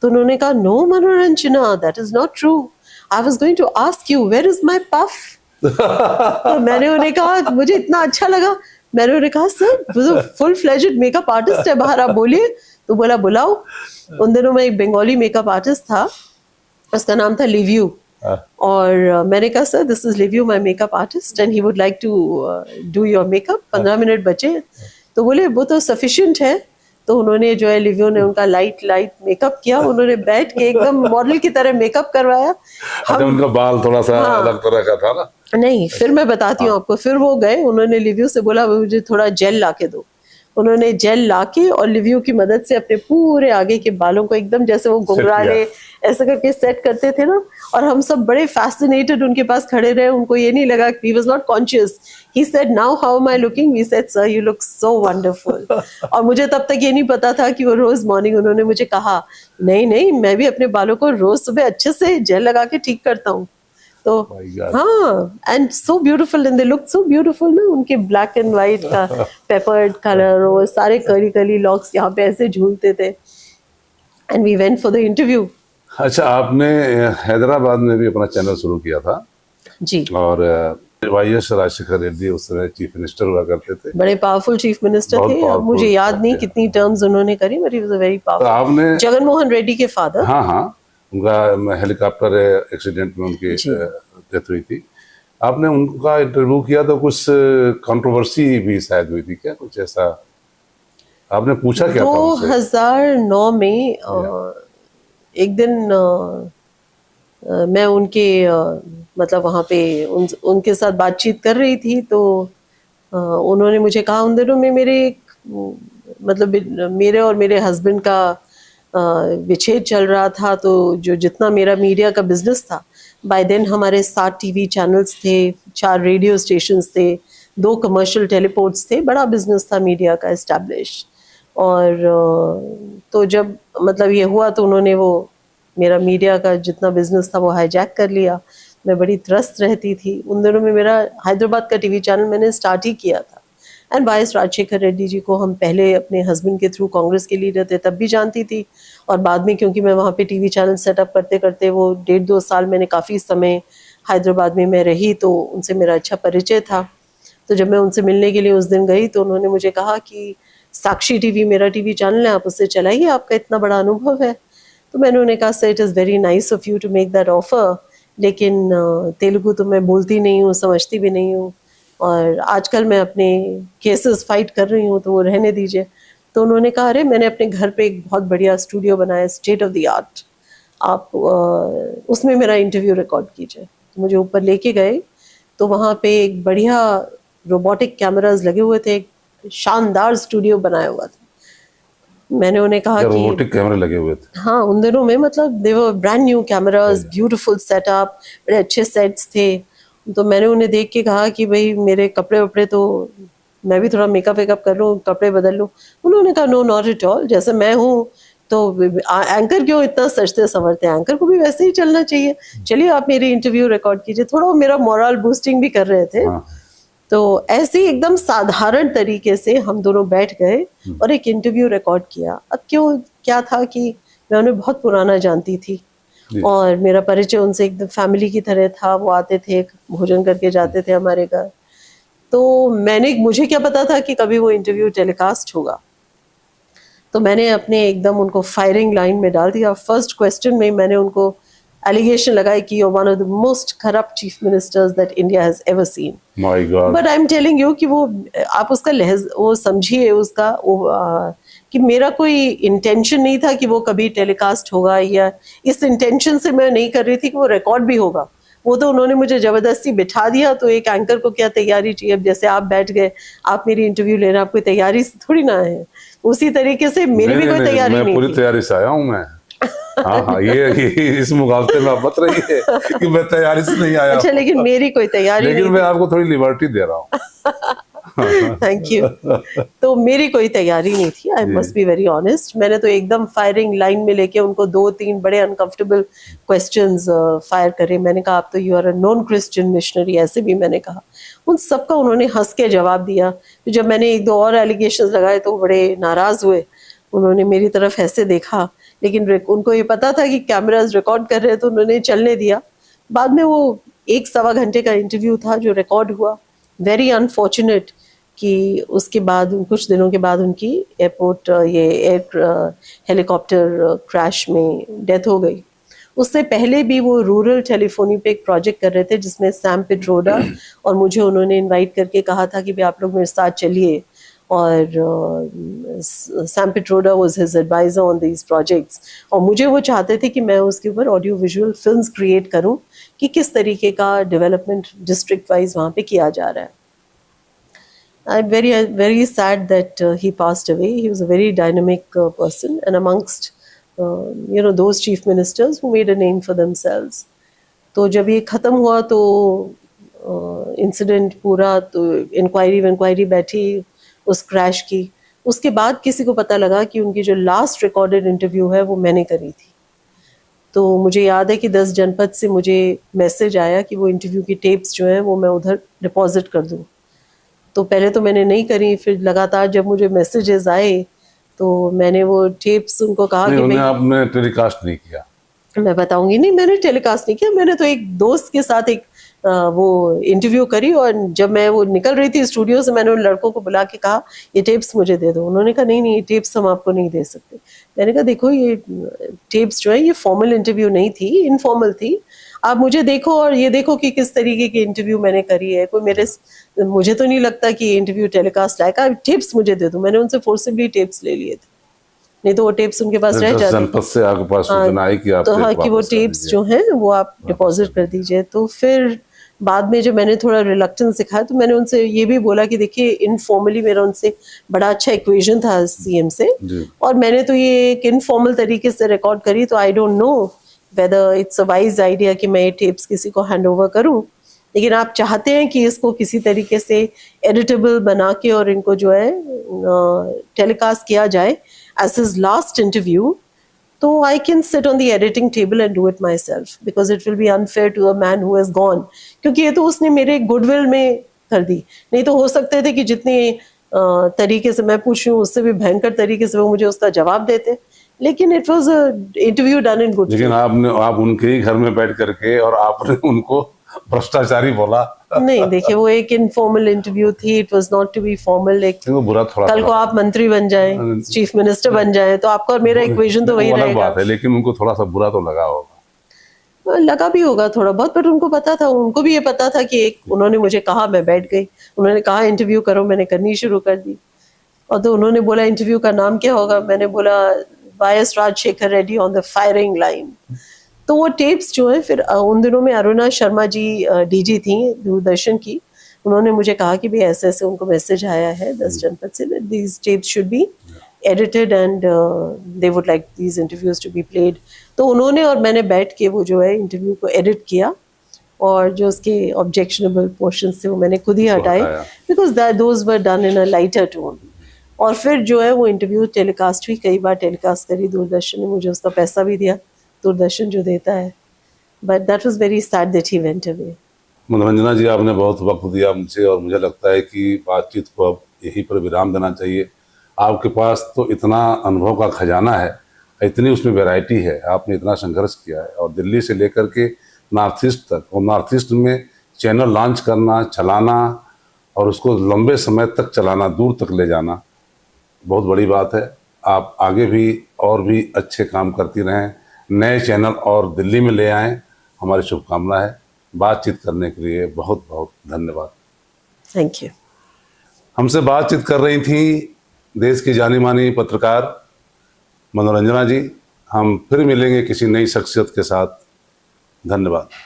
तो उन्होंने कहा no Manoranjana, that is not true, I was going to ask you where is my puff. तो मैंने उन्हें कहा, मुझे इतना अच्छा लगा, मैंने उन्हें कहा सर वो तो फुल फ्लेज्ड मेकअप आर्टिस्ट है बाहर, आप बोलिए। तो बोला बुलाओ। उन दिनों में एक बंगाली मेकअप आर्टिस्ट था, उसका नाम था लिव्यू, और मैंने कहा सर दिस इज लिव्यू my makeup artist and he would like to do your makeup, 15 minute बचे। तो बोले वो तो सफिशिएंट है। तो उन्होंने जो है लिव्यो ने उनका लाइट मेकअप किया, उन्होंने बैठ के एकदम मॉडल की तरह मेकअप करवाया। अच्छा, उनका बाल थोड़ा सा अलग तरह का था ना? नहीं, फिर मैं बताती हूँ आपको। फिर वो गए, उन्होंने लिव्यू से बोला मुझे थोड़ा जेल ला के दो। उन्होंने जेल लाके और लिव्यू की मदद से अपने पूरे आगे के बालों को एकदम जैसे वो घुंघराले ऐसे करके सेट करते थे ना, और हम सब बड़े फैसिनेटेड उनके पास खड़े रहे। उनको ये नहीं लगा, he was not conscious. He said, now how am I looking? We said, sir, you look so wonderful. और मुझे तब तक ये नहीं पता था कि वो रोज मॉर्निंग उन्होंने मुझे कहा नहीं मैं भी अपने बालों को रोज सुबह अच्छे से जेल लगा के ठीक करता हूँ। तो हाँ, and so beautiful and they look so beautiful ना, उनके ब्लैक एंड व्हाइट का पेपर्ड कलर और सारे कर्ली लॉक्स यहाँ पे ऐसे झूलते थे। And we went for the interview. अच्छा, आपने हैदराबाद में भी अपना चैनल शुरू किया था जी, और वाईएस राजशेखर रेड्डी उस समय चीफ मिनिस्टर हुआ करते थे, बड़े पावरफुल चीफ मिनिस्टर थे। अब मुझे याद नहीं कितनी टर्म्स उन्होंने करी, but he was a very powerful. आपने जगन मोहन रेड्डी के फादर। हाँ, उनका हेलीकॉप्टर एक्सीडेंट में उनकी डेथ हुई थी। आपने उनका इंटरव्यू किया तो कुछ कंट्रोवर्सी भी शायद हुई थी क्या, कुछ ऐसा आपने पूछा क्या था उनसे? 2009 में एक दिन मैं उनके मतलब वहाँ पे उनके साथ बातचीत कर रही थी। तो उन्होंने मुझे कहा, उन दिनों में मतलब मेरे और मेरे हस्बैंड का विच्छेद चल रहा था। तो जो जितना मेरा मीडिया का बिजनेस था, बाय देन हमारे 7 टीवी चैनल्स थे, 4 रेडियो स्टेशंस थे, 2 कमर्शियल टेलीपोर्ट्स थे, बड़ा बिजनेस था मीडिया का एस्टैब्लिश। और तो जब मतलब ये हुआ तो उन्होंने वो मेरा मीडिया का जितना बिजनेस था वो हाईजैक कर लिया। मैं बड़ी त्रस्त रहती थी उन दिनों में। मेरा हैदराबाद का टीवी चैनल मैंने स्टार्ट ही किया था। एंड वाईएस राजशेखर रेड्डी जी को हम पहले अपने हस्बैंड के थ्रू कांग्रेस के लीडर थे तब भी जानती थी, और बाद में क्योंकि मैं वहाँ पे टीवी चैनल सेटअप करते करते वो 1.5-2 साल मैंने काफ़ी समय हैदराबाद में मैं रही, तो उनसे मेरा अच्छा परिचय था। तो जब मैं उनसे मिलने के लिए उस दिन गई तो उन्होंने मुझे कहा कि साक्षी टीवी मेरा टीवी चैनल है, आप उससे चलाइए, आपका इतना बड़ा अनुभव है। तो मैंने उन्हें कहा, sir it is very nice of you to make that offer, लेकिन तेलुगु तो मैं बोलती नहीं हूँ, समझती भी नहीं हूँ, और आजकल मैं अपने केसेस फाइट कर रही हूँ, तो वो रहने दीजिए। तो उन्होंने कहा, अरे मैंने अपने घर पे एक बहुत बढ़िया स्टूडियो बनाया, स्टेट ऑफ द आर्ट, आप उसमें मेरा इंटरव्यू रिकॉर्ड कीजिए। तो मुझे ऊपर लेके गए, तो वहाँ पे एक बढ़िया रोबोटिक कैमराज लगे हुए थे, एक शानदार स्टूडियो बनाया हुआ था। मैंने उन्हें कहा कि रोबोटिक कैमरे लगे हुए थे। हाँ, उन दिनों में मतलब they were brand new cameras, beautiful setup, बड़े अच्छे सेट्स थे। तो मैंने उन्हें देख के कहा कि भाई मेरे कपड़े वपड़े तो मैं भी थोड़ा मेकअप वेकअप कर लूँ, कपड़े बदल लूँ। उन्होंने कहा, नो नॉट एट ऑल, जैसे मैं हूँ तो एंकर क्यों इतना सजते संवरते हैं, एंकर को भी वैसे ही चलना चाहिए, चलिए आप मेरी इंटरव्यू रिकॉर्ड कीजिए। थोड़ा मेरा मोरल बूस्टिंग भी कर रहे थे। तो ऐसे ही एकदम साधारण तरीके से हम दोनों बैठ गए और एक इंटरव्यू रिकॉर्ड किया। अब क्या था कि मैं उन्हें बहुत पुराना जानती थी और मेरा परिचय उनसे एकदम फैमिली की तरह था। वो आते थे, भोजन करके जाते थे हमारे घर। तो मुझे क्या पता था कि कभी वो इंटरव्यू टेलीकास्ट होगा। तो मैंने अपने एकदम उनको फायरिंग लाइन में डाल दिया। फर्स्ट क्वेश्चन में मैंने उनको एलिगेशन लगाई कि you are one of the most corrupt chief ministers that India has ever seen. My God. But I am telling you कि वो आप उसका लहज वो समझिए उसका कि मेरा कोई इंटेंशन नहीं था कि वो कभी टेलीकास्ट होगा, या इस इंटेंशन से मैं नहीं कर रही थी कि वो रिकॉर्ड भी होगा। वो तो उन्होंने मुझे जबरदस्ती बिठा दिया। तो एक एंकर को क्या तैयारी चाहिए? अब जैसे आप बैठ गए, आप मेरी इंटरव्यू ले रहे हैं, आप कोई तैयारी से थोड़ी ना है। उसी तरीके से मेरी भी कोई तैयारी नहीं थी। पूरी तैयारी से आया हूँ मैं। हाँ, ये इस मुकाबले में आप बत रही है कि मैं तैयारी से नहीं आया। अच्छा, लेकिन मेरी कोई तैयारी नहीं, लेकिन मैं आपको थोड़ी लिबर्टी दे रहा हूँ। Thank you. तो मेरी कोई तैयारी नहीं थी, I must be very honest. मैंने तो एकदम फायरिंग लाइन में लेके उनको 2-3 बड़े अनकंफर्टेबल क्वेश्चंस फायर करे। मैंने कहा, आप तो you are a non Christian missionary, ऐसे भी मैंने कहा। उन सबका उन्होंने हंस के जवाब दिया। तो जब मैंने 1-2 और एलिगेशंस लगाए तो बड़े नाराज हुए। उन्होंने मेरी तरफ ऐसे देखा, लेकिन उनको ये पता था कि कैमराज रिकॉर्ड कर रहे हैं, तो उन्होंने चलने दिया। बाद में वो 1-1.25 घंटे का इंटरव्यू था जो रिकॉर्ड हुआ। वेरी अनफॉर्चुनेट कि उसके बाद कुछ दिनों के बाद उनकी एयरपोर्ट हेलीकॉप्टर क्रैश में डेथ हो गई। उससे पहले भी वो रूरल टेलीफोनी पे एक प्रोजेक्ट कर रहे थे जिसमें सैम पिट्रोडा और मुझे उन्होंने इनवाइट करके कहा था कि भाई आप लोग मेरे साथ चलिए, और Sam Pitroda was his adviser on these projects, और मुझे वो चाहते थे कि मैं उसके ऊपर ऑडियो विजुअल फिल्म्स क्रिएट करूं कि किस तरीके का डेवलपमेंट डिस्ट्रिक्ट वाइज वहाँ पे किया जा रहा है. I'm very sad that he passed away. He was a very dynamic person, and amongst those chief ministers who made a name for themselves. तो जब ये ख़त्म हुआ तो इंसिडेंट पूरा, तो इंक्वायरी बैठी उस क्रैश की. उसके बाद किसी को पता लगा कि उनकी जो लास्ट रिकॉर्डेड इंटरव्यू है वो मैंने करी थी. तो मुझे याद है कि 10 जनपद से मुझे मैसेज आया कि वो इंटरव्यू की टेप्स जो हैं वो मैं उधर डिपॉजिट कर दूँ. तो पहले तो मैंने नहीं करी, फिर लगातार जब मुझे मैसेजेस आए तो मैंने वो टेप्स उनको कहा कि मैं, आपने टेलीकास्ट नहीं किया? मैं बताऊंगी नहीं, मैंने टेलीकास्ट नहीं किया. मैंने तो एक दोस्त के साथ एक वो इंटरव्यू करी, और जब मैं वो निकल रही थी स्टूडियो से मैंने उन लड़कों को बुला के कहा ये टेप्स मुझे दे दो. उन्होंने कहा नहीं ये टेप्स हम आपको नहीं दे सकते. मैंने कहा देखो ये टेप्स जो है ये फॉर्मल इंटरव्यू नहीं थी, इनफॉर्मल थी. आप मुझे देखो और ये देखो कि किस तरीके की इंटरव्यू मैंने करी है. मुझे तो नहीं लगता कि ये इंटरव्यू टेलीकास्ट लायक है. टेप्स मुझे दे दो. मैंने उनसे फोर्सिबली टेप्स ले लिए थे, नहीं तो वो टेप्स उनके पास रह जाते. जनपद से आपके पास सूचना आई कि आप तो हाँ कि वो टेप्स जो हैं वो आप डिपॉजिट कर दीजिए. तो फिर बाद में जब मैंने थोड़ा रिलक्टेंस दिखाया तो मैंने उनसे ये भी बोला कि देखिए इनफॉर्मली मेरा उनसे बड़ा अच्छा इक्वेशन था सीएम से, और मैंने तो ये एक इनफॉर्मल तरीके से रिकॉर्ड करी. तो I don't know whether it's a wise idea कि मैं ये टेप्स किसी को हैंड ओवर करूँ. लेकिन आप चाहते हैं कि इसको किसी तरीके से एडिटेबल बना के और इनको जो है टेलीकास्ट किया जाए as his last interview, तो I can sit on the editing table and do it myself because it will be unfair to a man who has gone. क्योंकि ये तो उसने मेरे गुडविल में कर दी. नहीं तो हो सकते थे कि जितने तरीके से मैं पूछूं उससे भी भयंकर तरीके से वो मुझे उसका जवाब देते. लेकिन it was a interview done in good. लेकिन आप उनके ही घर में बैठ करके और आपने उनको भ्रष्टाचारी बोला. नहीं देखिए वो एक इनफॉर्मल इंटरव्यू थी. It was not to be formal. एक बुरा थोड़ा कल को आप मंत्री बन जाएं, चीफ मिनिस्टर बन जाएं, तो आपका और मेरा इक्वेशन तो वही रहेगा. बात है, लेकिन उनको थोड़ा सा बुरा तो लगा होगा. लगा भी होगा थोड़ा बहुत, बट उनको पता था, उनको भी ये पता था कि एक उन्होंने मुझे कहा, मैं बैठ गई. उन्होंने कहा इंटरव्यू करो, मैंने करनी शुरू कर दी. और तो उन्होंने बोला इंटरव्यू का नाम क्या होगा. मैंने बोला YS Rajasekhar Reddy on the firing line. तो वो टेप्स जो है फिर उन दिनों में अरुणा शर्मा जी डीजी थी दूरदर्शन की. उन्होंने मुझे कहा कि भाई ऐसे ऐसे उनको मैसेज आया है 10 जनपद से, these tapes should be edited and they would like these interviews to be played. तो उन्होंने और मैंने बैठ के वो जो है इंटरव्यू को एडिट किया, और जो उसके ऑब्जेक्शनेबल पोर्शंस थे वो मैंने खुद ही हटाए because those were done in a lighter tone. और फिर जो है वो इंटरव्यू टेलीकास्ट हुई, कई बार टेलीकास्ट करी. दूरदर्शन ने मुझे उसका पैसा भी दिया, दूरदर्शन जो देता है. But that was very sad that he went away. मनोरंजना जी, आपने बहुत वक्त दिया मुझे, और मुझे लगता है कि बातचीत को अब यहीं पर विराम देना चाहिए. आपके पास तो इतना अनुभव का खजाना है, इतनी उसमें वैरायटी है, आपने इतना संघर्ष किया है, और दिल्ली से लेकर के नॉर्थ ईस्ट तक, और नॉर्थ ईस्ट में चैनल लॉन्च करना, चलाना, और उसको लंबे समय तक चलाना, दूर तक ले जाना, बहुत बड़ी बात है. आप आगे भी और भी अच्छे काम करती रहें, नए चैनल और दिल्ली में ले आएं, हमारी शुभकामना है. बातचीत करने के लिए बहुत बहुत धन्यवाद. Thank you. हमसे बातचीत कर रही थी देश की जानी मानी पत्रकार मनोरंजना जी. हम फिर मिलेंगे किसी नई शख्सियत के साथ. धन्यवाद.